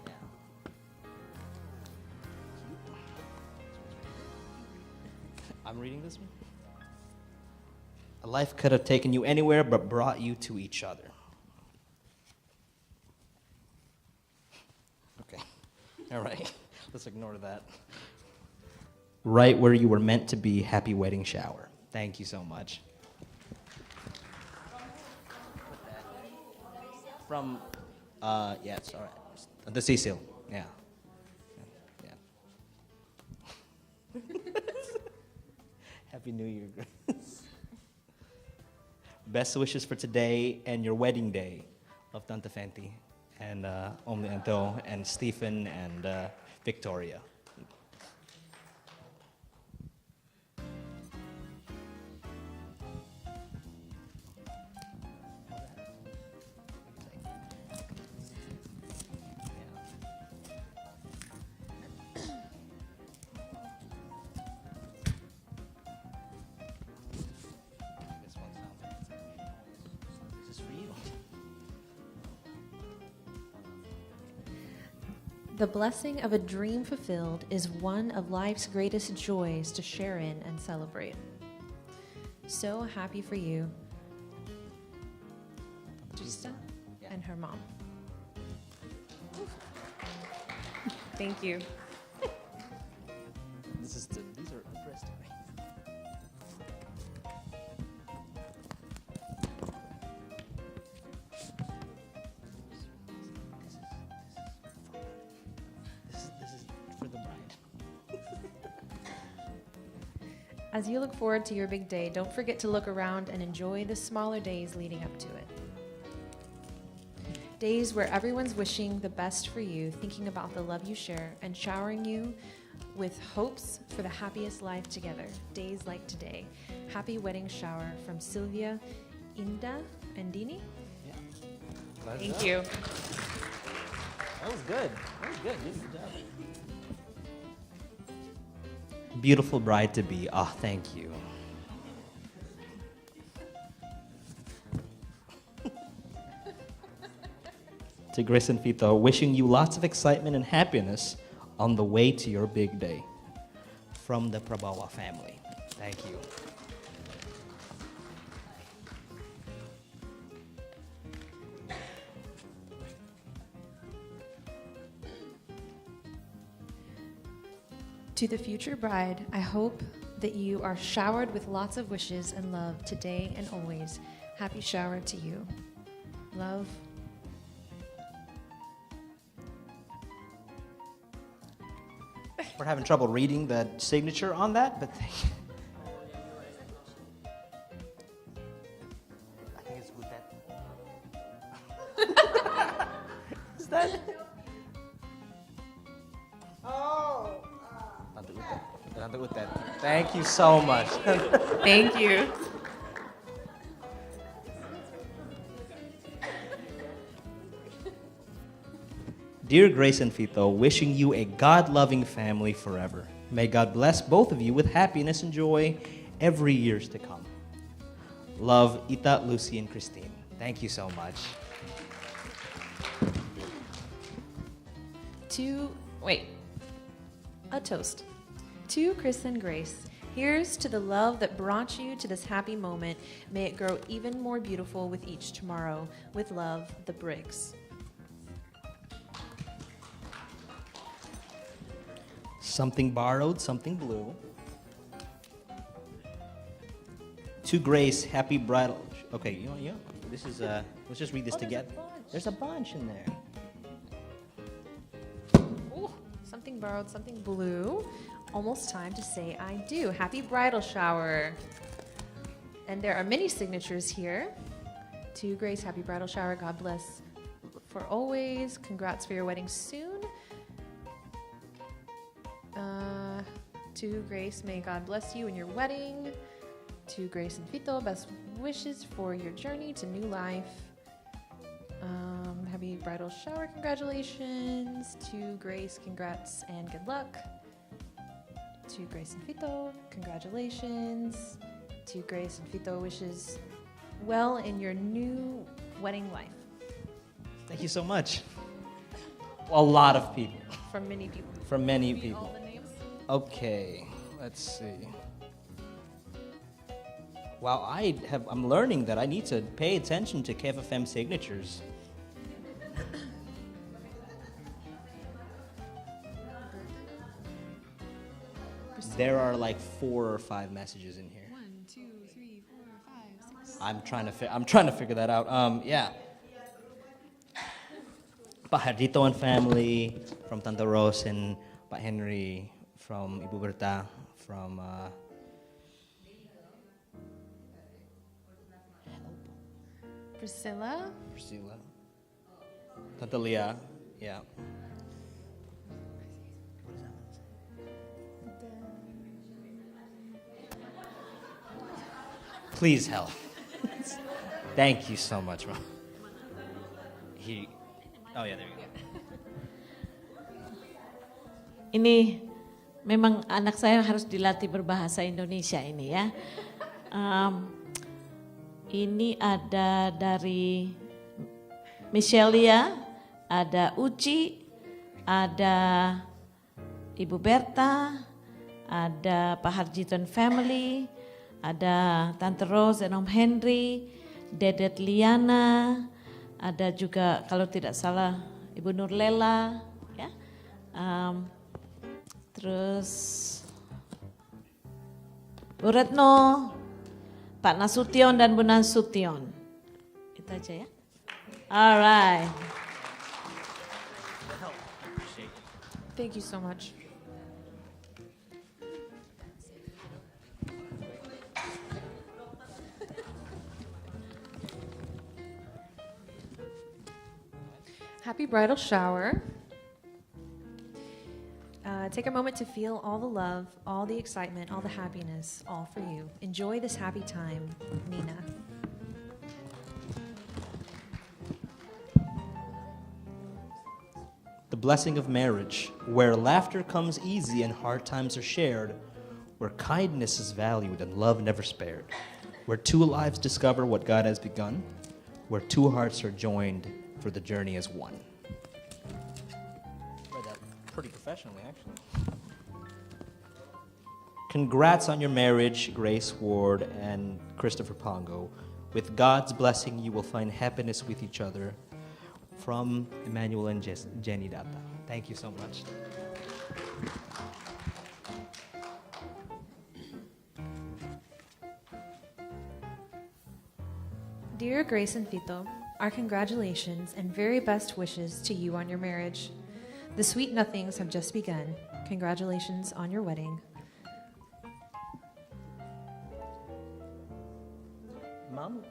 Yeah. I'm reading this one. A life could have taken you anywhere but brought you to each other. All right, let's ignore that. Right where you were meant to be, happy wedding shower. Thank you so much. From, yeah, it's all right. The Cecil, yeah. Yeah. Happy New Year, Grace. Best wishes for today and your wedding day of Tante Fenty and Omni Anto and Stephen and Victoria. This is for you. The blessing of a dream fulfilled is one of life's greatest joys to share in and celebrate. So happy for you, Trista, Yeah. and her mom. Thank you. These are interesting. This is for the bride. As you look forward to your big day, don't forget to look around and enjoy the smaller days leading up to it. Days where everyone's wishing the best for you, thinking about the love you share, and showering you with hopes for the happiest life together. Days like today. Happy wedding shower from Sylvia Inda Andini. Yeah. Thank you. That was good. That was good. You did a good job. Beautiful bride to be. Ah, thank you. To Grace and Fito, wishing you lots of excitement and happiness on the way to your big day. From the Prabawa family. Thank you. To the future bride, I hope that you are showered with lots of wishes and love today and always. Happy shower to you. Love. We're having trouble reading the signature on that, but thank you. I think it's good that. Is that? Tante Utet. Thank you so much. Thank you. Dear Grace and Fito, wishing you a God-loving family forever. May God bless both of you with happiness and joy every years to come. Love, Ita, Lucy, and Christine. Thank you so much. A toast. To Chris and Grace, here's to the love that brought you to this happy moment. May it grow even more beautiful with each tomorrow. With love, the Briggs. Something borrowed, something blue. To Grace, happy bridal. Okay, you know, this is let's just read this together. There's a bunch in there. Ooh, something borrowed, something blue. Almost time to say I do. Happy bridal shower. And there are many signatures here. To Grace, happy bridal shower. God bless for always. Congrats for your wedding soon. To Grace, may God bless you in your wedding. To Grace and Fito, best wishes for your journey to new life. Happy bridal shower, congratulations. To Grace, congrats and good luck. To Grace and Fito, congratulations. To Grace and Fito, wishes well in your new wedding life. Thank you so much. A lot of people. From many people. From many Read all people. the names? Okay, let's see. Wow, I'm learning that I need to pay attention to KFFM signatures. There are like 4 or 5 messages in here. 1, 2, 3, 4, 5, 6. I'm trying to figure that out. Yeah. Pak Hardito and family, from Tante Rose and Pak Henry, from Ibu Berta, from Priscilla. Priscilla, Tante Leah, yeah. Please help. Thank you so much, Mom. Oh yeah, there you go. Ini memang anak saya harus dilatih berbahasa Indonesia ini ya. Ini ada dari Michelia, ada Uci, ada Ibu Berta, ada Pak Harjiton family, ada Tante Rose dan Om Henry, Dedet Liana, ada juga kalau tidak salah Ibu Nurlela, ya. Terus Bu Retno, Pak Nasution dan Bu Nasution. Itu aja ya. Alright. Thank you so much. Happy bridal shower. Take a moment to feel all the love, all the excitement, all the happiness, all for you. Enjoy this happy time, Nina. The blessing of marriage, where laughter comes easy and hard times are shared, where kindness is valued and love never spared, where 2 lives discover what God has begun, where 2 hearts are joined for the journey as one. Read that pretty professionally, actually. Congrats on your marriage, Grace Ward and Christopher Pongo. With God's blessing, you will find happiness with each other. From Emmanuel and Jenny Data. Thank you so much. Dear Grace and Fito, our congratulations and very best wishes to you on your marriage. The sweet nothings have just begun. Congratulations on your wedding. Mom?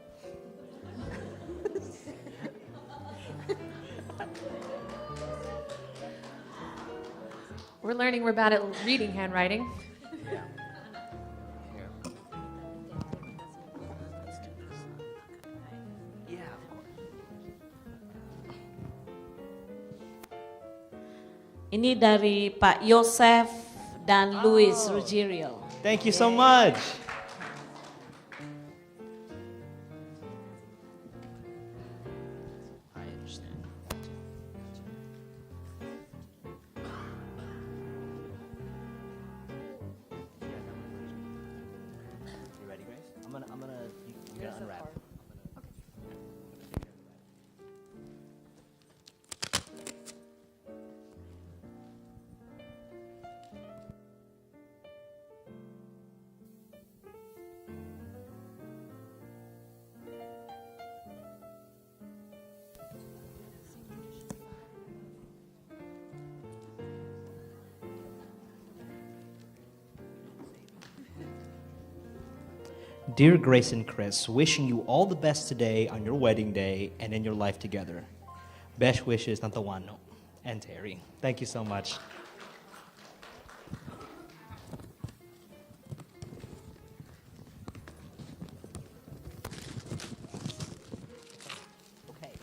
We're learning we're bad at reading handwriting. Ini dari Pak Yosef dan Luis Ruggiero. Thank you so much. I understand. You ready, Grace? You gotta unwrap. Dear Grace and Chris, wishing you all the best today on your wedding day and in your life together. Best wishes, Tante Wano and Terry. Thank you so much. Okay.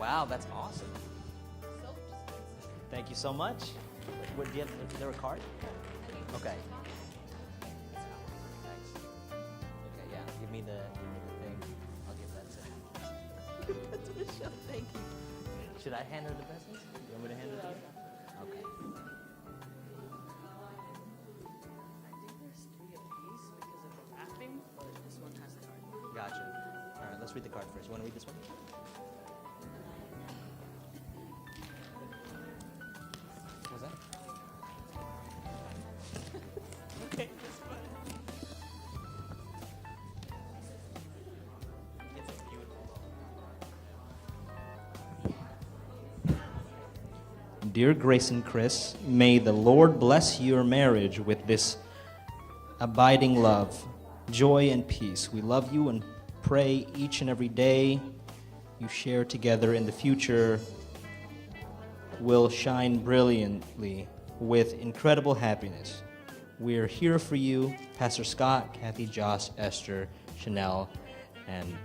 Wow, that's awesome. Thank you so much. What, do you have, is there a card? Okay. Nice. Okay, yeah. Give me the thing. I'll give that to Michelle. Thank you. Should I hand her the presents? You want me to hand it to you? Okay. I think there's 3 apiece because of the wrapping, but this one has the card. Gotcha. All right, let's read the card first. You want to read this one? What was that? Okay, this one. It's beautiful. Dear Grace and Chris, may the Lord bless your marriage with this abiding love, joy, and peace. We love you and pray each and every day you share together in the future will shine brilliantly with incredible happiness. We are here for you, Pastor Scott, Kathy, Josh, Esther, Chanel, and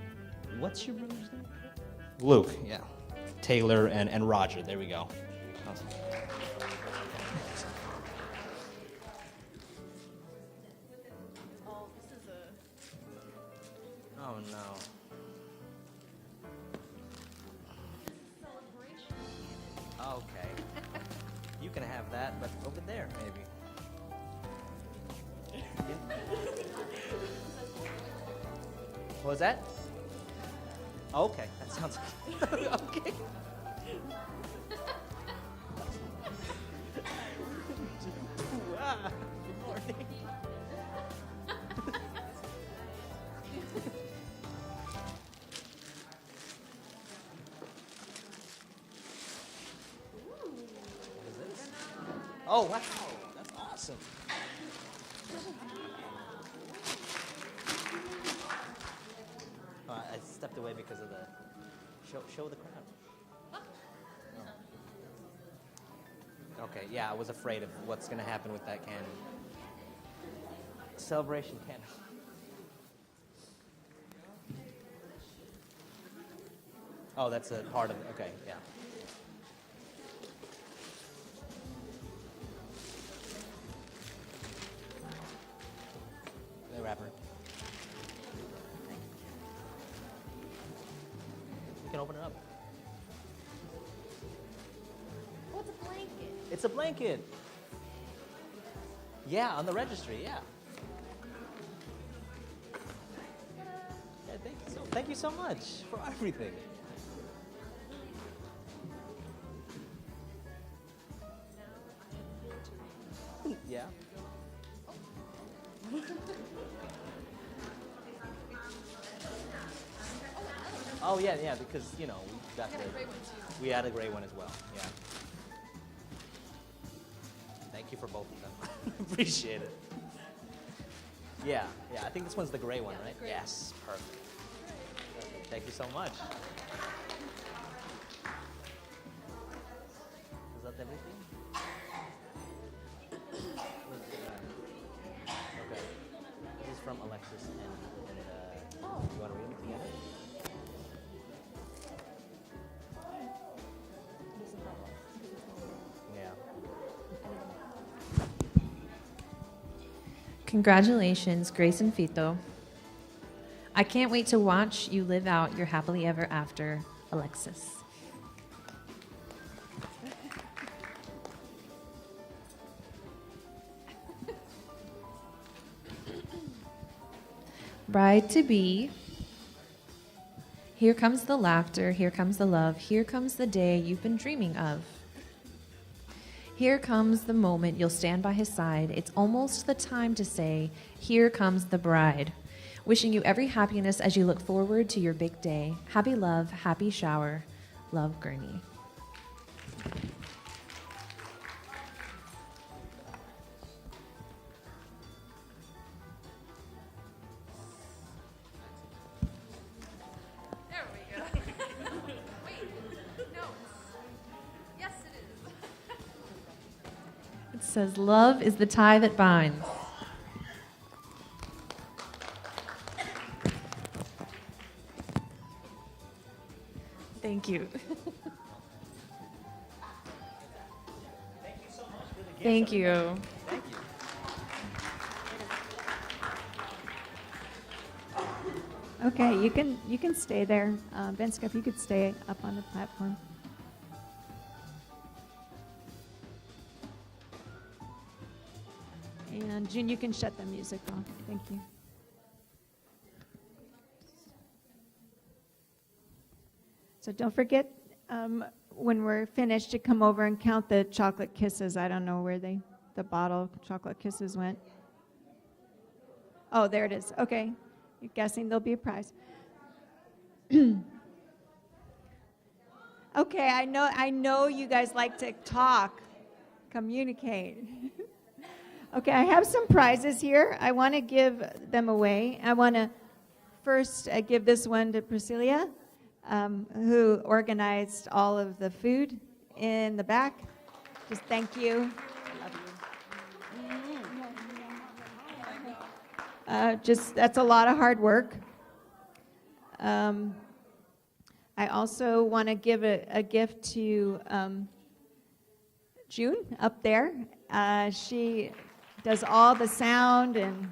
what's your brother's name? Luke, yeah. Taylor and Roger. There we go. Awesome. Oh, this is a. Oh no. Okay. You can have that, but over there, maybe. What was that? Okay, that sounds good. Okay. Good morning. Oh, wow. That's awesome. I stepped away because of the... Show the crowd. Oh. Okay, yeah, I was afraid of what's going to happen with that cannon. Celebration cannon. Oh, that's a part of it. Okay, yeah. The wrapper. You can open it up. Oh, it's a blanket. It's a blanket. Yeah, on the registry, yeah. Yeah, thank you so much for everything. Yeah. Oh yeah, yeah, because we got we had a gray one as well. Yeah. Thank you for both of them. Appreciate it. Yeah, yeah. I think this one's the gray one, right? Yes, perfect. Thank you so much. Is that everything? Okay. This is from Alexis and you want to read them together? Yeah. Congratulations, Grace and Fito. I can't wait to watch you live out your happily ever after, Alexis. Bride to be, here comes the laughter, here comes the love, here comes the day you've been dreaming of. Here comes the moment you'll stand by his side. It's almost the time to say, here comes the bride. Wishing you every happiness as you look forward to your big day. Happy love, happy shower. Love, Gurney. There we go. Wait, no. Yes, it is. It says, love is the tie that binds. Thank you. Thank you. Okay, you can stay there. Venska, if you could stay up on the platform. And June, you can shut the music off. Thank you. So don't forget, when we're finished, to come over and count the chocolate kisses. I don't know where the bottle of chocolate kisses went. Oh, there it is. Okay. You're guessing there'll be a prize. Okay, I know you guys like to talk, communicate. Okay, I have some prizes here. I want to give them away. I want to first give this one to Priscilla, who organized all of the food in the back. Just thank you. That's a lot of hard work. I also want to give a gift to June up there. She does all the sound and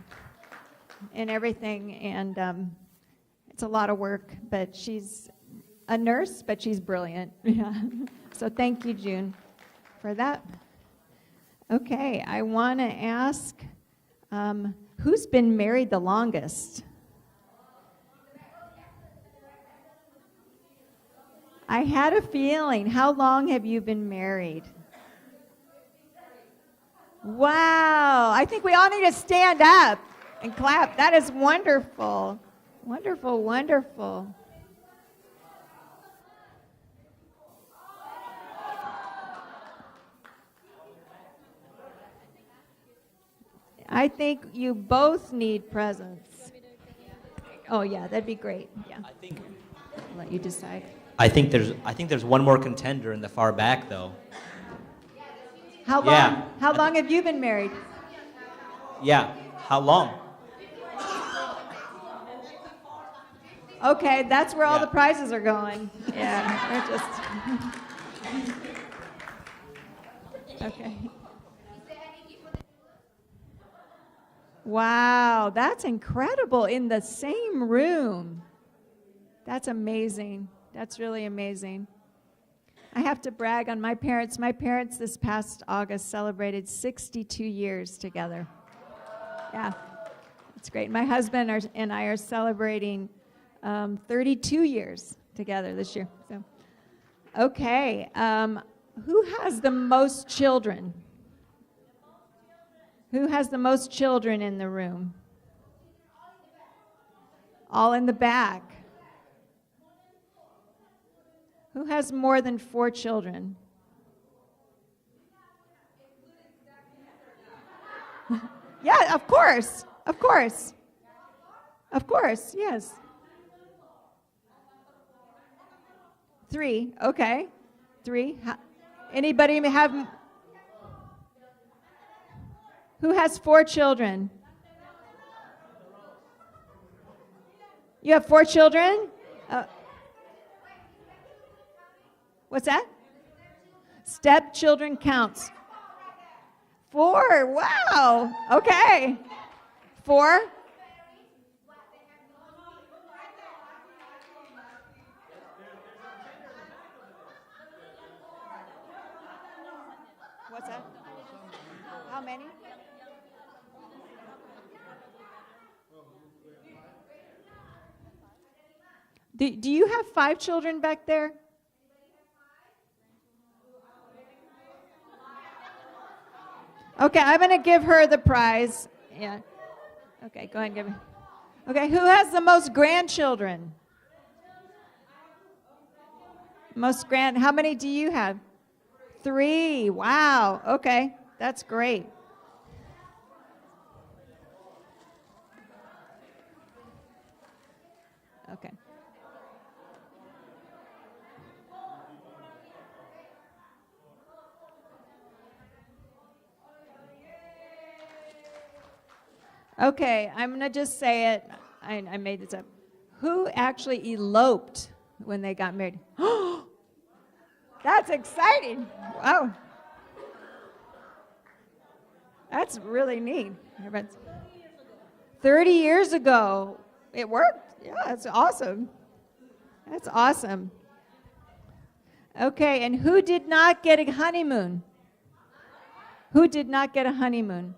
everything, and it's a lot of work, but she's a nurse, but she's brilliant. Yeah. So thank you, June, for that. Okay, I want to ask, who's been married the longest? I had a feeling. How long have you been married? Wow. I think we all need to stand up and clap. That is wonderful. Wonderful, wonderful. I think you both need presents. Oh yeah, that'd be great. Yeah. I'll let you decide. I think there's one more contender in the far back though. How long? Yeah. How long have you been married? Yeah. How long? Okay, that's where all Yeah. the prizes are going. Yeah, they're just. Okay. Wow, that's incredible. In the same room. That's amazing. That's really amazing. I have to brag on my parents. My parents this past August celebrated 62 years together. Yeah, it's great. My husband and I are celebrating 32 years together this year. So, okay, who has the most children? Who has the most children in the room? All in the back. Who has more than 4 children? Yeah, of course. Of course. Of course, yes. 3, okay. 3. Anybody have... Who has 4 children? You have 4 children? What's that? Stepchildren counts. 4, wow, okay. 4? What's that? How many? Do you have 5 children back there? Okay, I'm going to give her the prize. Yeah. Okay, go ahead and give me. Okay, who has the most grandchildren? Most how many do you have? 3. Wow. Okay, that's great. Okay. Okay, I'm going to just say it. I made this up. Who actually eloped when they got married. That's exciting. Wow. That's really neat. 30 years ago. It worked. Yeah, that's awesome. That's awesome. Okay, and who did not get a honeymoon? Who did not get a honeymoon?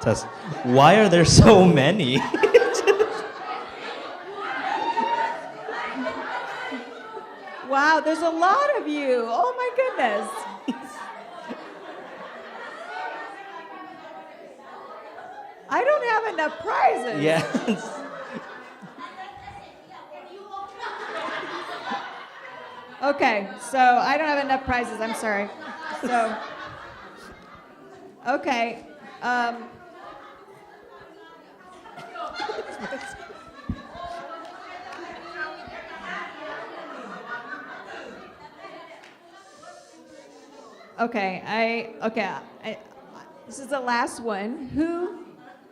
Tess, why are there so many? Wow, there's a lot of you. Oh my goodness. I don't have enough prizes. Yes. Okay, so I don't have enough prizes. I'm sorry. So, okay. This is the last one. Who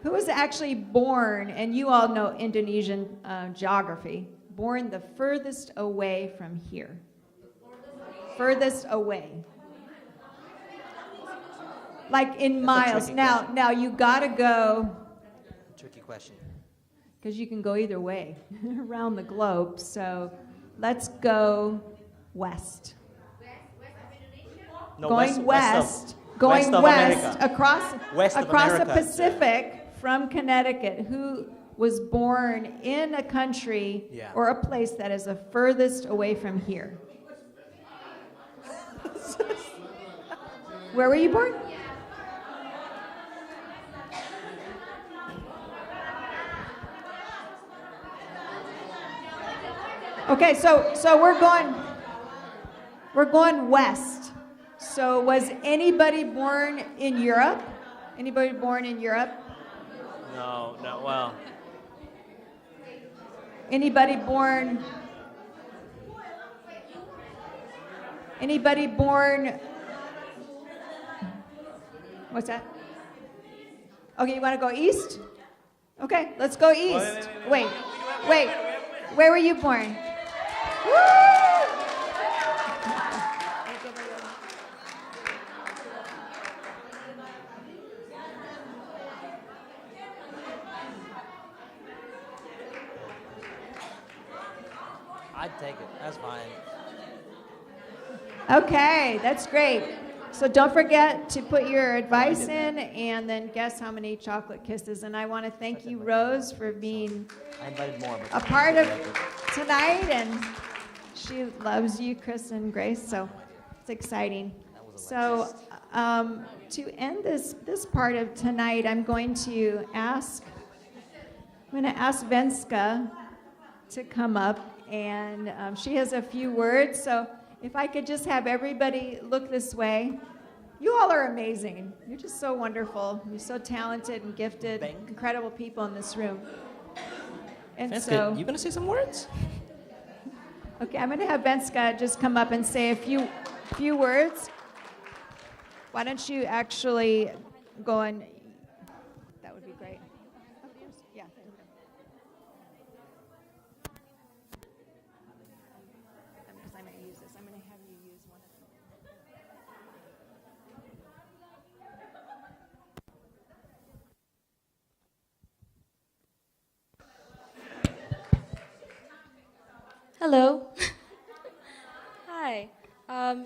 was actually born, and you all know Indonesian geography, born the furthest away from here? Furthest away. Like in miles. Now you gotta go, Tricky question. because you can go either way around the globe. So let's go west. No, Going west going of west America. across of the America. Pacific from Connecticut, who was born in a country Yeah. or a place that is the furthest away from here. Where were you born? Okay, so we're going west. So was anybody born in Europe? Anybody born in Europe? No, well. Anybody born? Anybody born? What's that? Okay, you want to go east? Okay, let's go east. Wait. Where were you born? Woo! I'd take it. That's fine. Okay, that's great. So don't forget to put your advice in and then guess how many chocolate kisses. And I want to thank you, Rose, for being I invited more. a part of tonight. And she loves you, Chris and Grace. So it's exciting. So to end this part of tonight, I'm going to ask Venska to come up, and she has a few words. So if I could just have everybody look this way. You all are amazing. You're just so wonderful. You're so talented and gifted, incredible people in this room. And Venska, you gonna say some words? Okay, I'm gonna have Venska just come up and say a few words. Why don't you actually go and, that would be great. Yeah. Because I'm gonna use this. I'm gonna have you use one of them. Hello. Hi.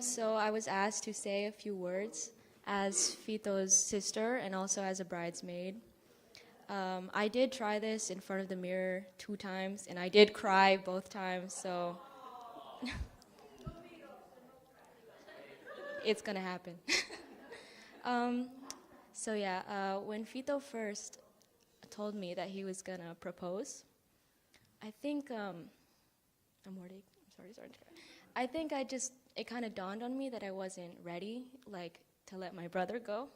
So I was asked to say a few words as Fito's sister and also as a bridesmaid. I did try this in front of the mirror 2 times, and I did cry both times, so it's gonna happen. When Fito first told me that he was gonna propose, I think, I think it kind of dawned on me that I wasn't ready, to let my brother go.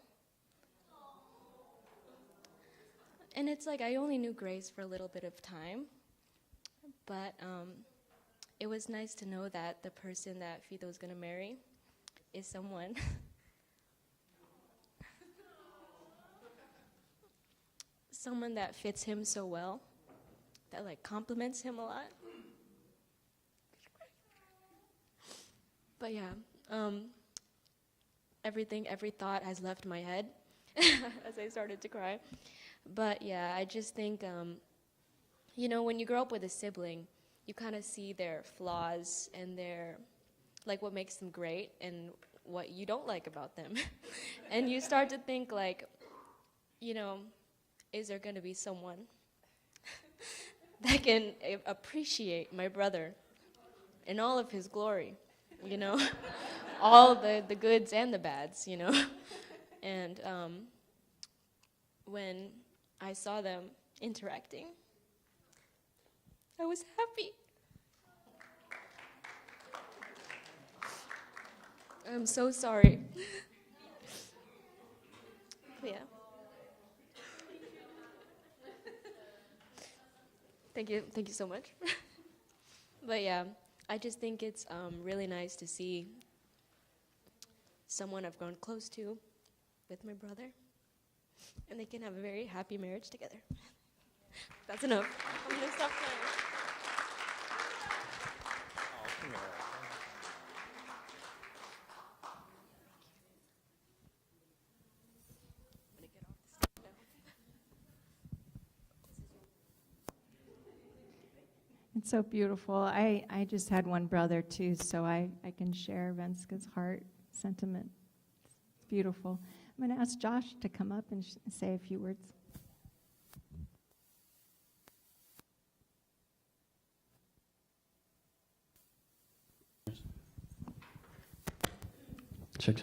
And it's I only knew Grace for a little bit of time, but it was nice to know that the person that Fito's gonna marry is someone someone that fits him so well, that like compliments him a lot. But yeah, every thought has left my head as I started to cry. But yeah, I just think, you know, when you grow up with a sibling, you kind of see their flaws and their, like what makes them great and what you don't like about them. And you start to think like, you know, is there going to be someone that can appreciate my brother in all of his glory, you know? All the goods and the bads, you know? And when I saw them interacting, I was happy. I'm so sorry. Yeah. Thank you so much. But yeah, I just think it's really nice to see someone I've grown close to with my brother, and they can have a very happy marriage together. That's enough. I'm gonna stop playing. It's so beautiful. I just had one brother too, so I can share Venska's heart sentiment. It's beautiful. I'm going to ask Josh to come up and say a few words. Check.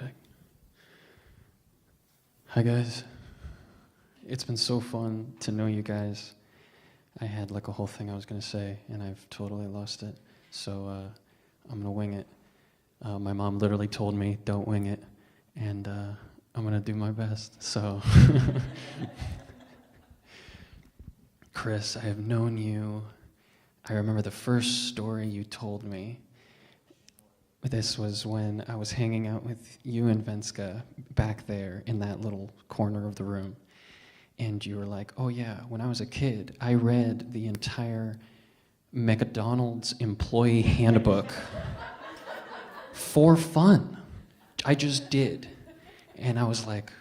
Hi guys. It's been so fun to know you guys. I had like a whole thing I was going to say, and I've totally lost it. So I'm going to wing it. My mom literally told me, don't wing it. And I'm going to do my best. So, Chris, I have known you. I remember the first story you told me. This was when I was hanging out with you and Venska back there in that little corner of the room. And you were like, oh yeah, when I was a kid, I read the entire McDonald's employee handbook for fun. I just did. And I was like,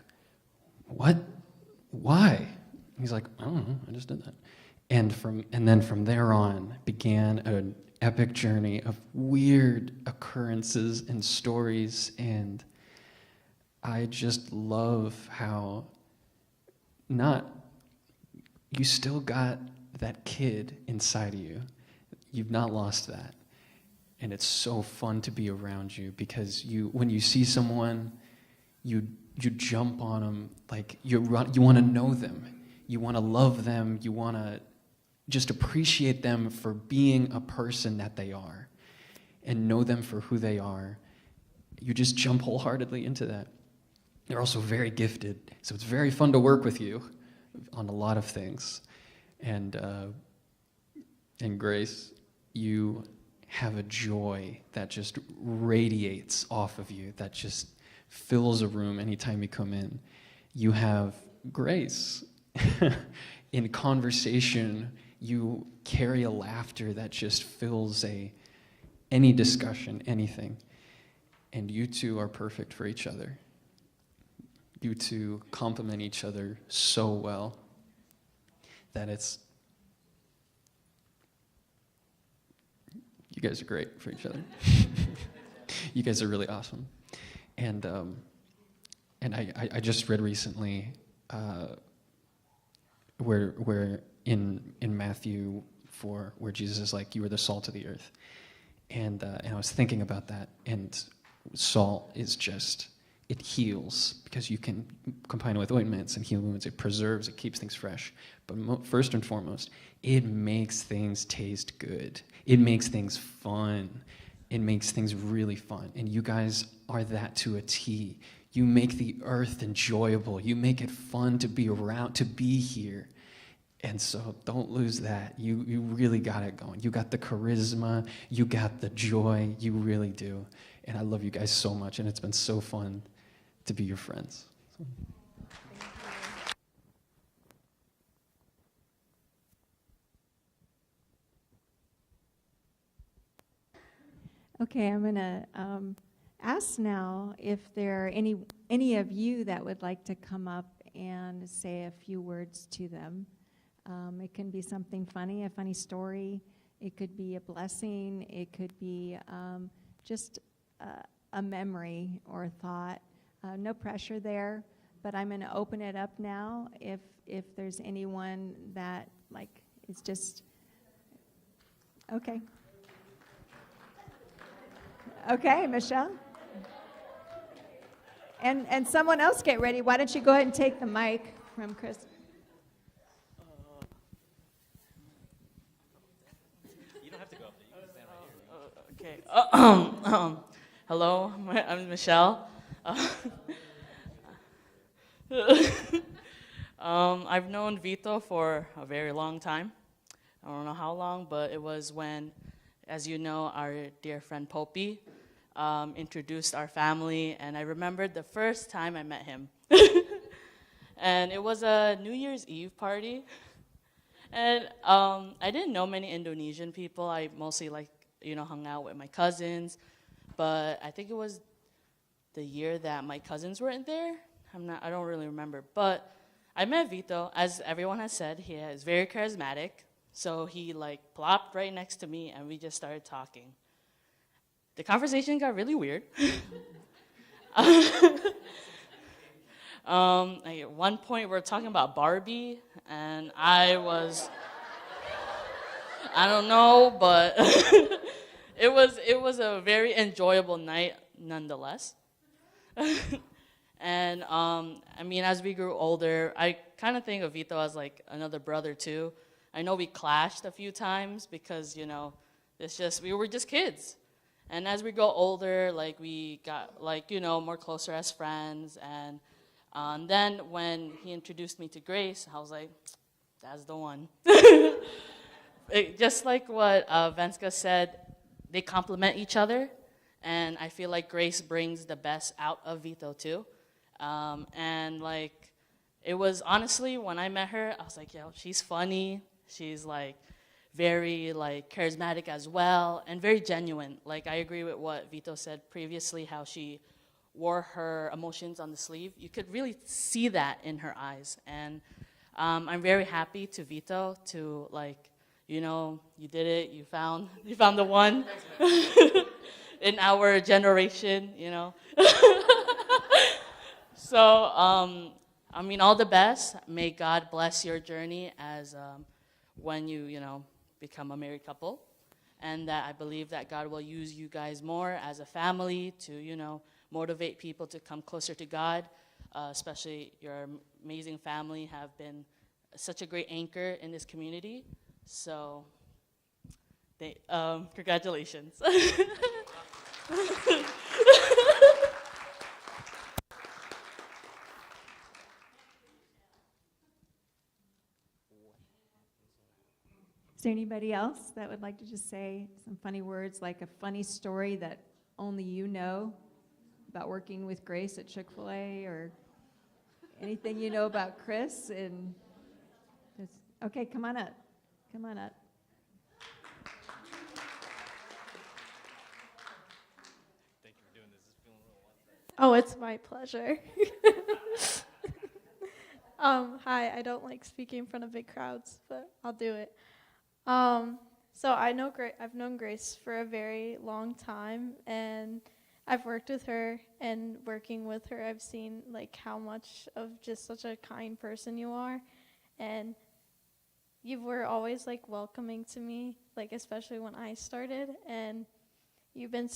what? Why? He's like, I don't know, I just did that. And then from there on began an epic journey of weird occurrences and stories, and I just love how you still got that kid inside of you. You've not lost that. And it's so fun to be around you because when you see someone, you jump on them, like you want to know them. You want to love them. You want to just appreciate them for being a person that they are and know them for who they are. You just jump wholeheartedly into that. You're also very gifted, so it's very fun to work with you on a lot of things. And Grace, you have a joy that just radiates off of you, that just fills a room anytime you come in. You have grace. In conversation, you carry a laughter that just fills any discussion, anything. And you two are perfect for each other. You two complement each other so well that you guys are great for each other. You guys are really awesome. And I just read recently where in Matthew 4, where Jesus is like, you are the salt of the earth. And I was thinking about that, and salt is just, it heals because you can combine it with ointments and heal wounds. It preserves, it keeps things fresh. But first and foremost, it makes things taste good. It makes things fun. It makes things really fun. And you guys are that to a T. You make the earth enjoyable. You make it fun to be around, to be here. And so don't lose that. You really got it going. You got the charisma. You got the joy. You really do. And I love you guys so much. And it's been so fun to be your friends. Okay, I'm going to ask now if there are any of you that would like to come up and say a few words to them. It can be something funny, a funny story. It could be a blessing. It could be just a memory or a thought. No pressure there, but I'm going to open it up now if there's anyone that like is just okay. Okay, Michelle. And someone else get ready. Why don't you go ahead and take the mic from Chris? You don't have to go up there. You can stand right here. Okay. Hello, I'm Michelle. I've known Vito for a very long time. I don't know how long, but it was when, as you know, our dear friend Popey introduced our family, and I remembered the first time I met him. And it was a New Year's Eve party. And I didn't know many Indonesian people. I mostly hung out with my cousins. But I think it was the year that my cousins weren't there. I don't really remember. But I met Vito. As everyone has said, he is very charismatic. So he plopped right next to me, and we just started talking. The conversation got really weird. At one point, we were talking about Barbie, and I don't know, but it was a very enjoyable night nonetheless. And as we grew older, I kind of think of Vito as like another brother too. I know we clashed a few times because we were just kids. And as we go older, we got more closer as friends. And then when he introduced me to Grace, I was like, that's the one. Just like what Venska said, they complement each other. And I feel like Grace brings the best out of Vito too. It was honestly, when I met her, I was like, yo, she's funny. She's very charismatic as well, and very genuine. I agree with what Vito said previously, how she wore her emotions on the sleeve. You could really see that in her eyes. And I'm very happy to Vito to you did it. You found the one in our generation. So all the best. May God bless your journey as when you become a married couple, and that I believe that God will use you guys more as a family to motivate people to come closer to God. Especially your amazing family have been such a great anchor in this community. So, congratulations. Is there anybody else that would like to just say some funny words, like a funny story that only you know about working with Grace at Chick-fil-A, or anything you know about Chris? And okay, come on up. Come on up. Thank you for doing this. It's feeling a little one-sided. Oh, it's my pleasure. Hi, I don't like speaking in front of big crowds, but I'll do it. So I've known Grace for a very long time, and I've worked with her, and working with her, I've seen how much of just such a kind person you are, and you were always welcoming to me, especially when I started, and you've been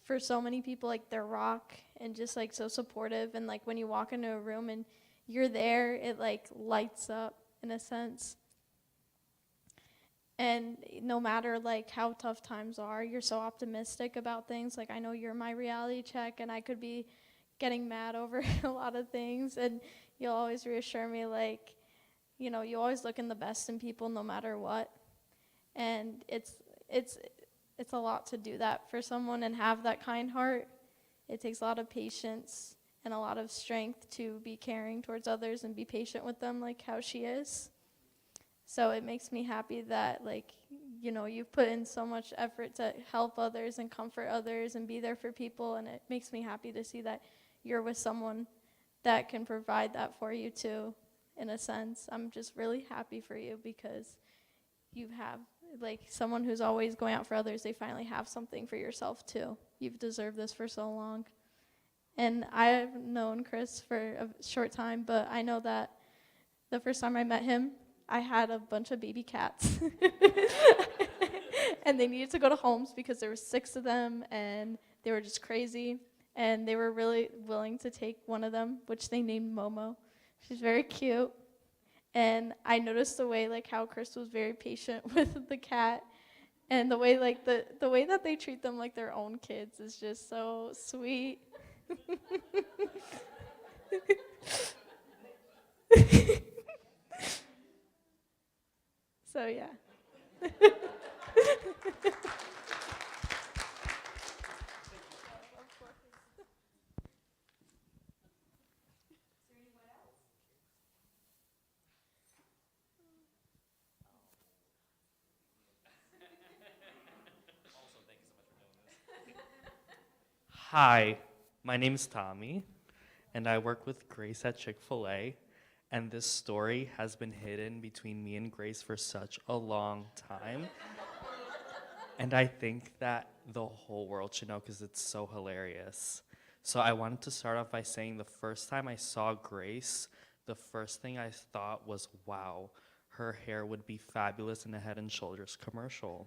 for so many people their rock, and just so supportive, and when you walk into a room and you're there, it lights up in a sense. And no matter how tough times are, you're so optimistic about things. I know you're my reality check, and I could be getting mad over a lot of things, and you'll always reassure me you always look in the best in people no matter what. And it's a lot to do that for someone and have that kind heart. It takes a lot of patience and a lot of strength to be caring towards others and be patient with them how she is. So it makes me happy that you know, you've put in so much effort to help others and comfort others and be there for people, and it makes me happy to see that you're with someone that can provide that for you too, in a sense. I'm just really happy for you because you have, like, someone who's always going out for others, they finally have something for yourself too. You've deserved this for so long. And I've known Chris for a short time, but I know that the first time I met him, I had a bunch of baby cats. And they needed to go to homes because there were 6 of them, and they were just crazy. And they were really willing to take one of them, which they named Momo. She's very cute. And I noticed the way, like, how Chris was very patient with the cat. And the way, like, the way that they treat them like their own kids is just so sweet. So, yeah. Hi, my name is Tommy, and I work with Grace at Chick-fil-A, and this story has been hidden between me and Grace for such a long time. And I think that the whole world should know because it's so hilarious. So I wanted to start off by saying the first time I saw Grace, the first thing I thought was, wow, her hair would be fabulous in a Head & Shoulders commercial.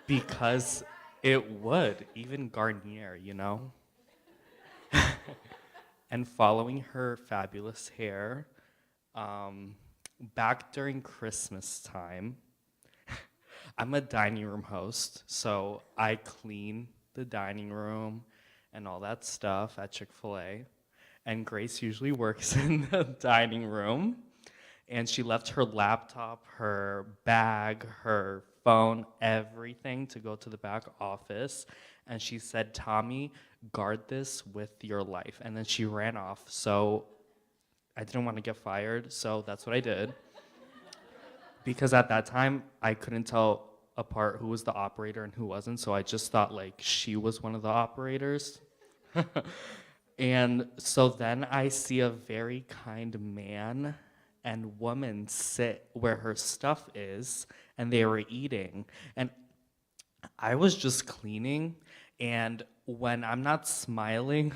Because it would, even Garnier, you know? And following her fabulous hair, back during Christmas time, I'm a dining room host, so I clean the dining room and all that stuff at Chick-fil-A. And Grace usually works in the dining room, and she left her laptop, her bag, her phone, everything to go to the back office. And she said, Tommy, guard this with your life. And then she ran off. So I didn't want to get fired, so that's what I did. Because at that time, I couldn't tell apart who was the operator and who wasn't, so I just thought like she was one of the operators. And so then I see a very kind man and woman sit where her stuff is, and they were eating. And I was just cleaning, and when I'm not smiling,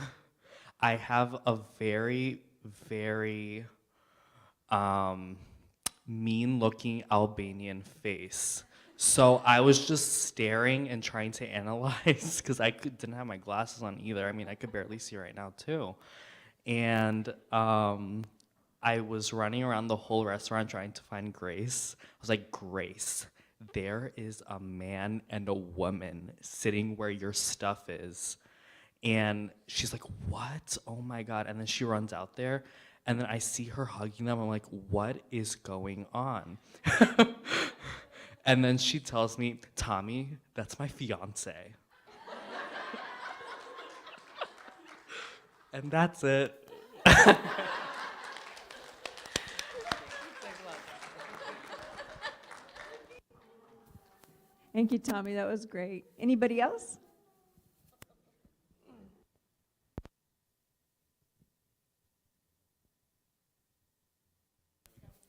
I have a very, very mean-looking Albanian face. So I was just staring and trying to analyze, because I didn't have my glasses on either. I mean, I could barely see right now, too. And I was running around the whole restaurant trying to find Grace. I was like, Grace, there is a man and a woman sitting where your stuff is. And she's like, what? Oh my God. And then she runs out there, and then I see her hugging them. I'm like, what is going on? And then she tells me, Tommy, that's my fiance. And that's it. Thank you, Tommy. That was great. Anybody else?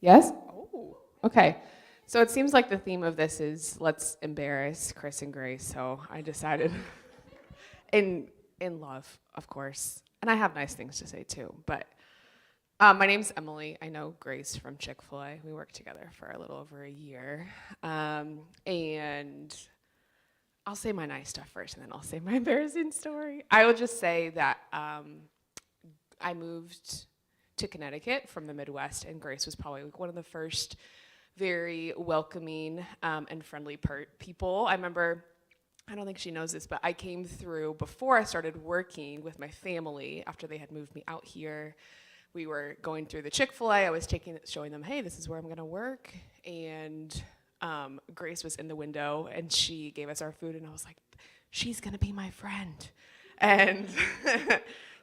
Yes? Oh, okay. So it seems like the theme of this is let's embarrass Chris and Grace. So I decided, in love, of course, and I have nice things to say too. But my name's Emily. I know Grace from Chick-fil-A. We worked together for a little over a year, and I'll say my nice stuff first, and then I'll say my embarrassing story. I will just say that I moved to Connecticut from the Midwest, and Grace was probably like one of the first very welcoming and friendly people. I remember, I don't think she knows this, but I came through before I started working with my family after they had moved me out here. We were going through the Chick-fil-A. I was showing them, hey, this is where I'm gonna work. And Grace was in the window, and she gave us our food, and I was like, she's gonna be my friend. And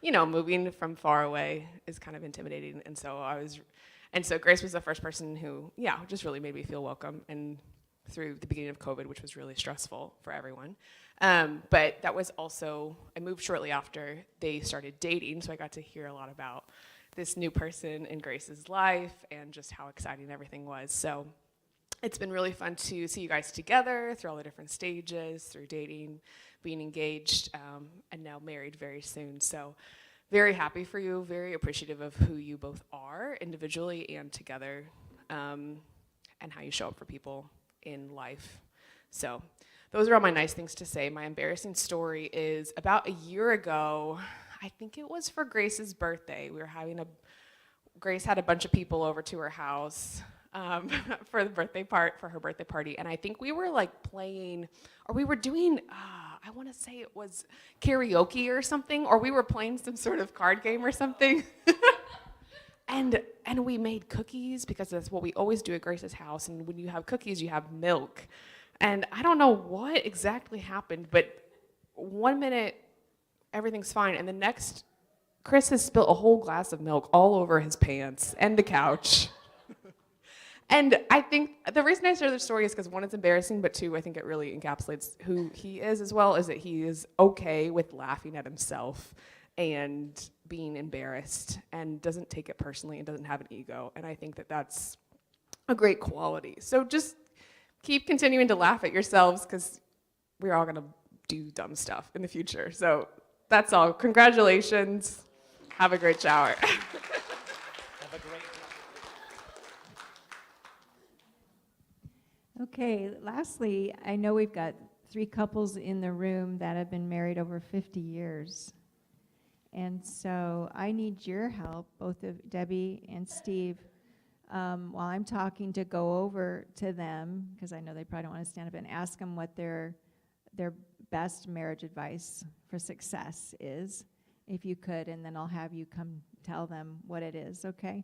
you know, moving from far away is kind of intimidating. And so And so Grace was the first person who, just really made me feel welcome, and through the beginning of COVID, which was really stressful for everyone. But that was also, I moved shortly after they started dating, so I got to hear a lot about this new person in Grace's life and just how exciting everything was. So it's been really fun to see you guys together through all the different stages, through dating, being engaged, and now married very soon. So very happy for you, very appreciative of who you both are individually and together, and how you show up for people in life. So those are all my nice things to say. My embarrassing story is about a year ago. I think it was for Grace's birthday. Grace had a bunch of people over to her house for her birthday party, and I think we were like playing, or we were doing, I want to say it was karaoke or something, or we were playing some sort of card game or something. And we made cookies, because that's what we always do at Grace's house. And when you have cookies, you have milk. And I don't know what exactly happened, but 1 minute, everything's fine. And the next, Chris has spilled a whole glass of milk all over his pants and the couch. And I think the reason I share this story is because, one, it's embarrassing, but two, I think it really encapsulates who he is as well, is that he is okay with laughing at himself and being embarrassed and doesn't take it personally and doesn't have an ego. And I think that that's a great quality. So just keep continuing to laugh at yourselves, because we're all gonna do dumb stuff in the future. So that's all. Congratulations. Have a great shower. Okay, lastly, I know we've got 3 couples in the room that have been married over 50 years. And so I need your help, both of Debbie and Steve, while I'm talking, to go over to them, because I know they probably don't want to stand up, and ask them what their best marriage advice for success is, if you could, and then I'll have you come tell them what it is, okay?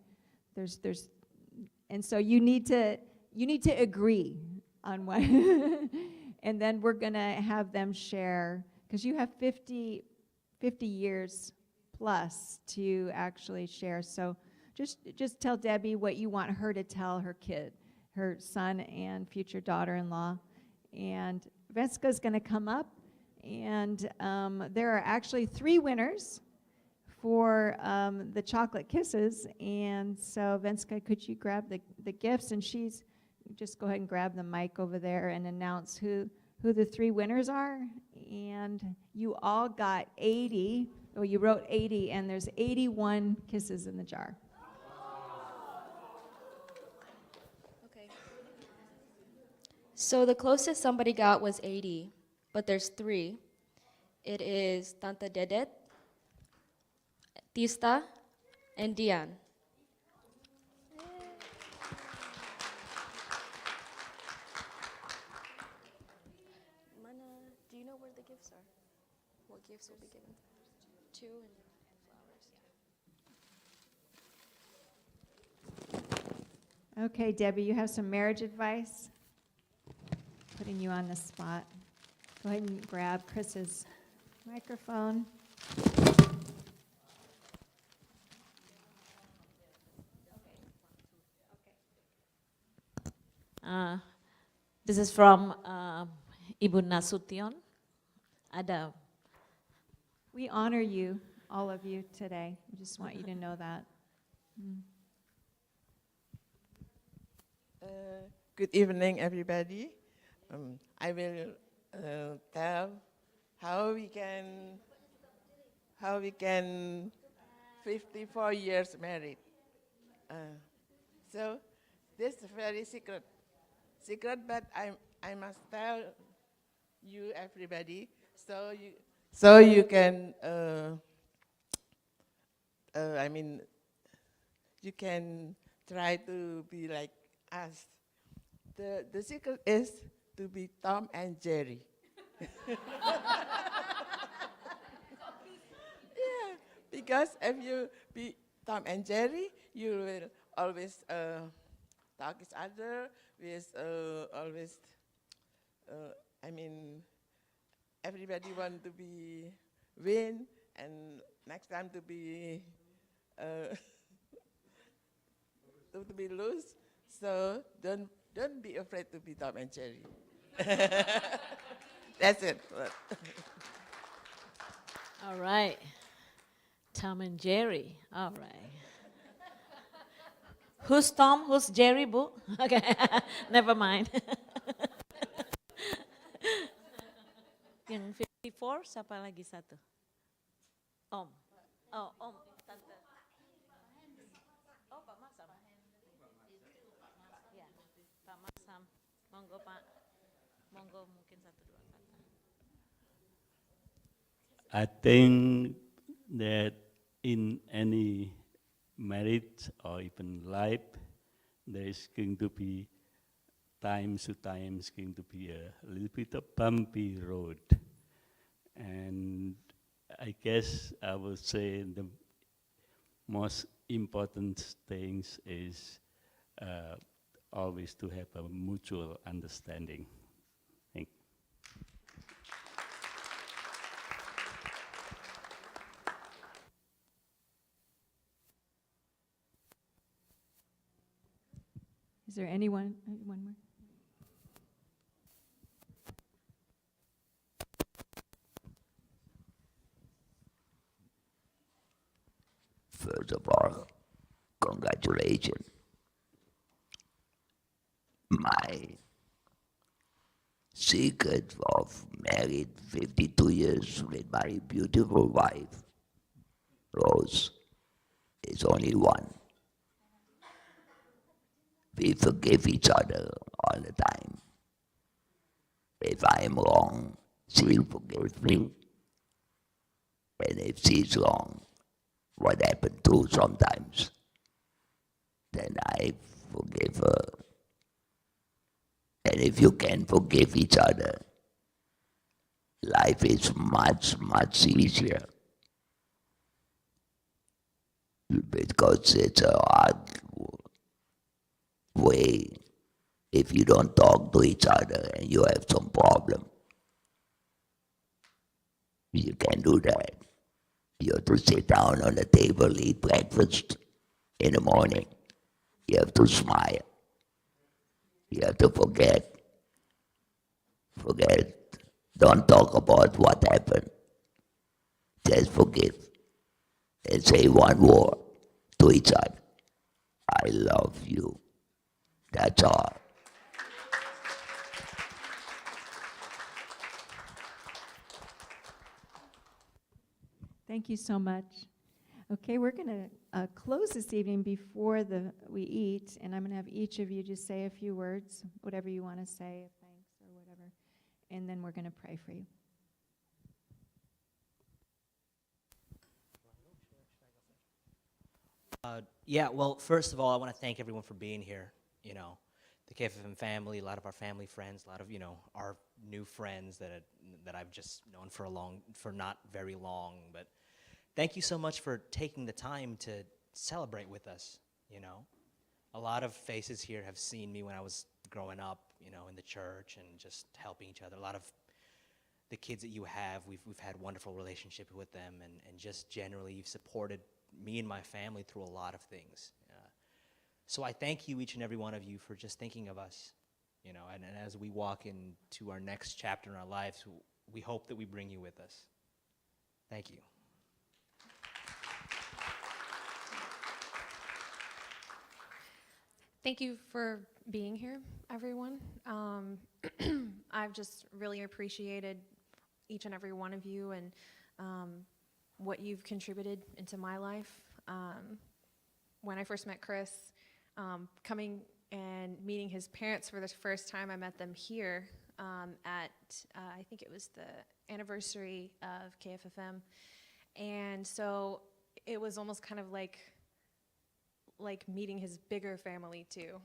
And so you need to agree on what, and then we're gonna have them share, because you have 50 years plus to actually share. So just tell Debbie what you want her to tell her kid, her son and future daughter-in-law. And Venska's gonna come up, and there are actually 3 winners for the chocolate kisses. And so Venska, could you grab the gifts, and just go ahead and grab the mic over there and announce who the 3 winners are. And you all got 80, or you wrote 80, and there's 81 kisses in the jar. Okay. So the closest somebody got was 80, but there's 3. It is Tanta Dedet, Tista, and Dian. Do you know where the gifts are? What gifts will be given? 2 and flowers. Okay, Debbie, you have some marriage advice? Putting you on the spot. Go ahead and grab Chris's microphone. This is from Ibu Nasution. Ada. We honor you, all of you, today. We just want you to know that. Good evening, everybody. I will tell how we can 54 years married. So this is very secret, but I must tell you, everybody, so you can you can try to be like us. The secret is to be Tom and Jerry. Yeah, because if you be Tom and Jerry, you will always talk each other with always. Everybody want to be win, and next time to be to be loose. So don't be afraid to be Tom and Jerry. That's it. All right. Tom and Jerry. All right. Who's Tom? Who's Jerry, Bu? Okay. Never mind. Yang 54, siapa lagi satu? Om. Oh, Om. Tante. Oh, Pak Masam. Ya, Pak Masam. Monggo, Pak. Monggo mungkin satu dua kata. I think that in any marriage or even life, there is going to be times to times going to be a little bit of bumpy road. And I guess I would say the most important things is always to have a mutual understanding. Thank you. Is there anyone, one more? First of all, congratulations. My secret of married 52 years with my beautiful wife, Rose, is only one. We forgive each other all the time. If I am wrong, she'll forgive me. And if she's wrong, what happened too sometimes, then I forgive her. And if you can forgive each other, life is much, much easier. Because it's a hard way. If you don't talk to each other and you have some problem, you can do that. You have to sit down on the table, eat breakfast in the morning. You have to smile. You have to forget. Forget. Don't talk about what happened. Just forgive. And say one word to each other. I love you. That's all. Thank you so much. Okay, we're going to close this evening before we eat, and I'm going to have each of you just say a few words, whatever you want to say, thanks or whatever, and then we're going to pray for you. Yeah, well, first of all, I want to thank everyone for being here. You know, the KFFM family, a lot of our family friends, a lot of, our new friends that I've just known for not very long. But thank you so much for taking the time to celebrate with us, A lot of faces here have seen me when I was growing up, in the church and just helping each other. A lot of the kids that you have, we've had wonderful relationship with them, and just generally you've supported me and my family through a lot of things. So I thank you, each and every one of you, for just thinking of us, and as we walk into our next chapter in our lives, we hope that we bring you with us. Thank you. Thank you for being here, everyone. I've just really appreciated each and every one of you and what you've contributed into my life. When I first met Chris, coming and meeting his parents for the first time, I met them here at, I think it was the anniversary of KFFM. And so it was almost kind of like meeting his bigger family too,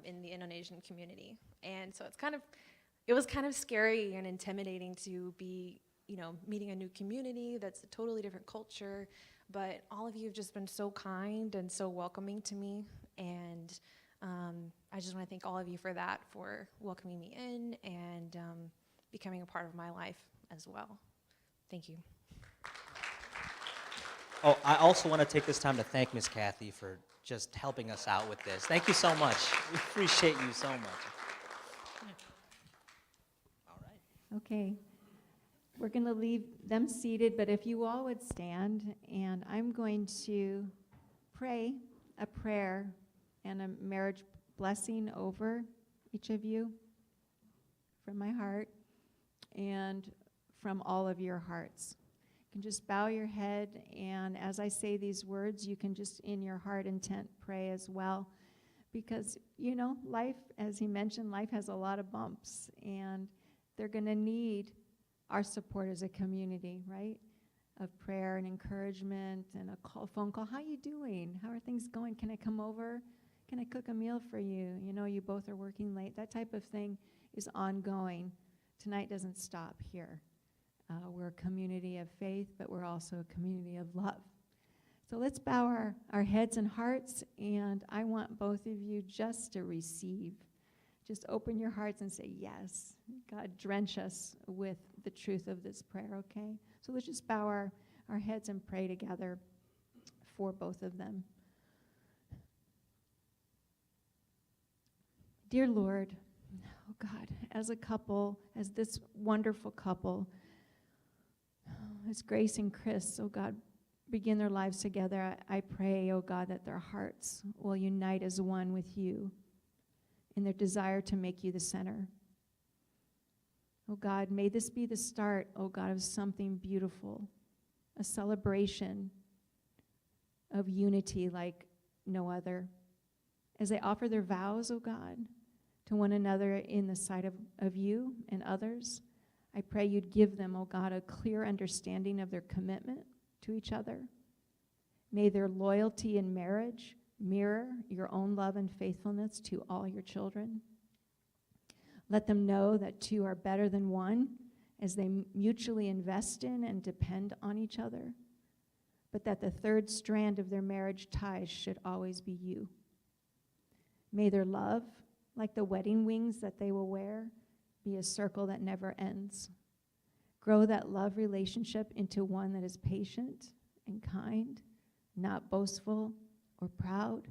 in the Indonesian community. And so it was kind of scary and intimidating to be, meeting a new community that's a totally different culture. But all of you have just been so kind and so welcoming to me. And I just want to thank all of you for that, for welcoming me in and becoming a part of my life as well. Thank you. Oh, I also want to take this time to thank Miss Kathy for just helping us out with this. Thank you so much. We appreciate you so much. Okay. We're going to leave them seated, but if you all would stand, and I'm going to pray a prayer and a marriage blessing over each of you from my heart and from all of your hearts. You can just bow your head, and as I say these words, you can just in your heart intent pray as well. Because, you know, life, as he mentioned, life has a lot of bumps, and they're going to need our support as a community, right? Of prayer and encouragement and a call, phone call. How you doing? How are things going? Can I come over? Can I cook a meal for you? You know, you both are working late. That type of thing is ongoing. Tonight doesn't stop here. We're a community of faith, but we're also a community of love. So let's bow our heads and hearts, and I want both of you just to receive. Just open your hearts and say, yes. God, drench us with the truth of this prayer, okay? So let's just bow our heads and pray together for both of them. Dear Lord, oh God, as a couple, as this wonderful couple, as Grace and Chris, oh God, begin their lives together, I pray, oh God, that their hearts will unite as one with you in their desire to make you the center. Oh God, may this be the start, oh God, of something beautiful, a celebration of unity like no other. As they offer their vows, oh God, to one another in the sight of you and others, I pray you'd give them, oh God, a clear understanding of their commitment to each other. May their loyalty in marriage mirror your own love and faithfulness to all your children. Let them know that two are better than one as they mutually invest in and depend on each other, but that the third strand of their marriage ties should always be you. May their love, like the wedding wings that they will wear, be a circle that never ends. Grow that love relationship into one that is patient and kind, not boastful or proud.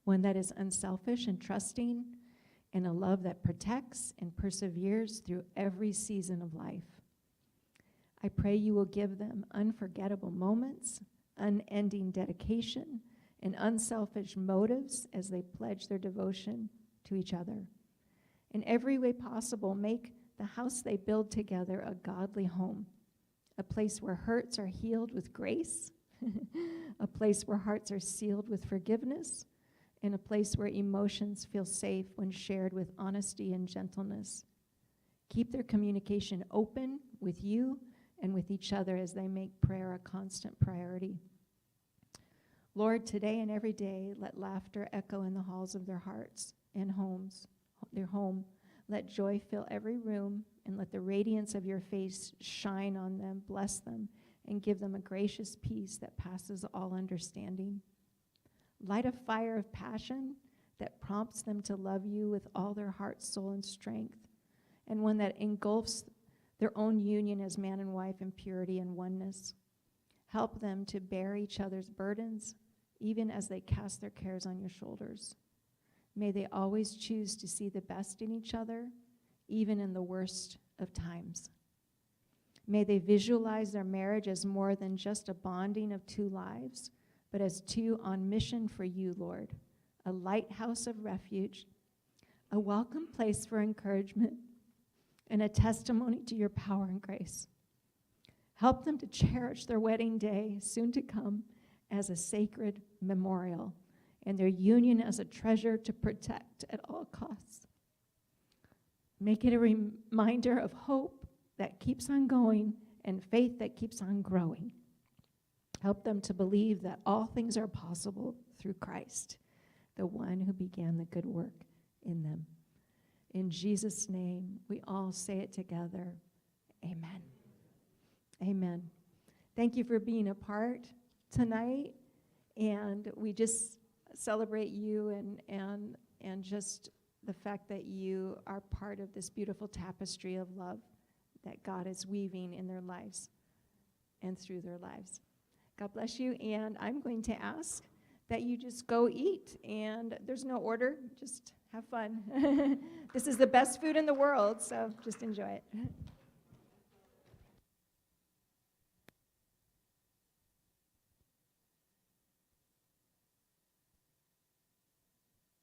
One that is unselfish and trusting, and a love that protects and perseveres through every season of life. I pray you will give them unforgettable moments, unending dedication, and unselfish motives as they pledge their devotion to each other. In every way possible, make the house they build together a godly home, a place where hurts are healed with grace, a place where hearts are sealed with forgiveness, and a place where emotions feel safe when shared with honesty and gentleness. Keep their communication open with you and with each other as they make prayer a constant priority. Lord, today and every day, let laughter echo in the halls of their hearts and homes, their home. Let joy fill every room, and let the radiance of your face shine on them, bless them, and give them a gracious peace that passes all understanding. Light a fire of passion that prompts them to love you with all their heart, soul, and strength, and one that engulfs their own union as man and wife in purity and oneness. Help them to bear each other's burdens, even as they cast their cares on your shoulders. May they always choose to see the best in each other, even in the worst of times. May they visualize their marriage as more than just a bonding of two lives, but as two on mission for you, Lord, a lighthouse of refuge, a welcome place for encouragement, and a testimony to your power and grace. Help them to cherish their wedding day, soon to come, as a sacred memorial, and their union as a treasure to protect at all costs. Make it a reminder of hope that keeps on going and faith that keeps on growing. Help them to believe that all things are possible through Christ, the one who began the good work in them. In Jesus' name, we all say it together. Amen. Amen. Thank you for being a part tonight. And we just celebrate you and just the fact that you are part of this beautiful tapestry of love that God is weaving in their lives and through their lives. God bless you, and I'm going to ask that you just go eat, and there's no order, just have fun. This is the best food in the world, so just enjoy it.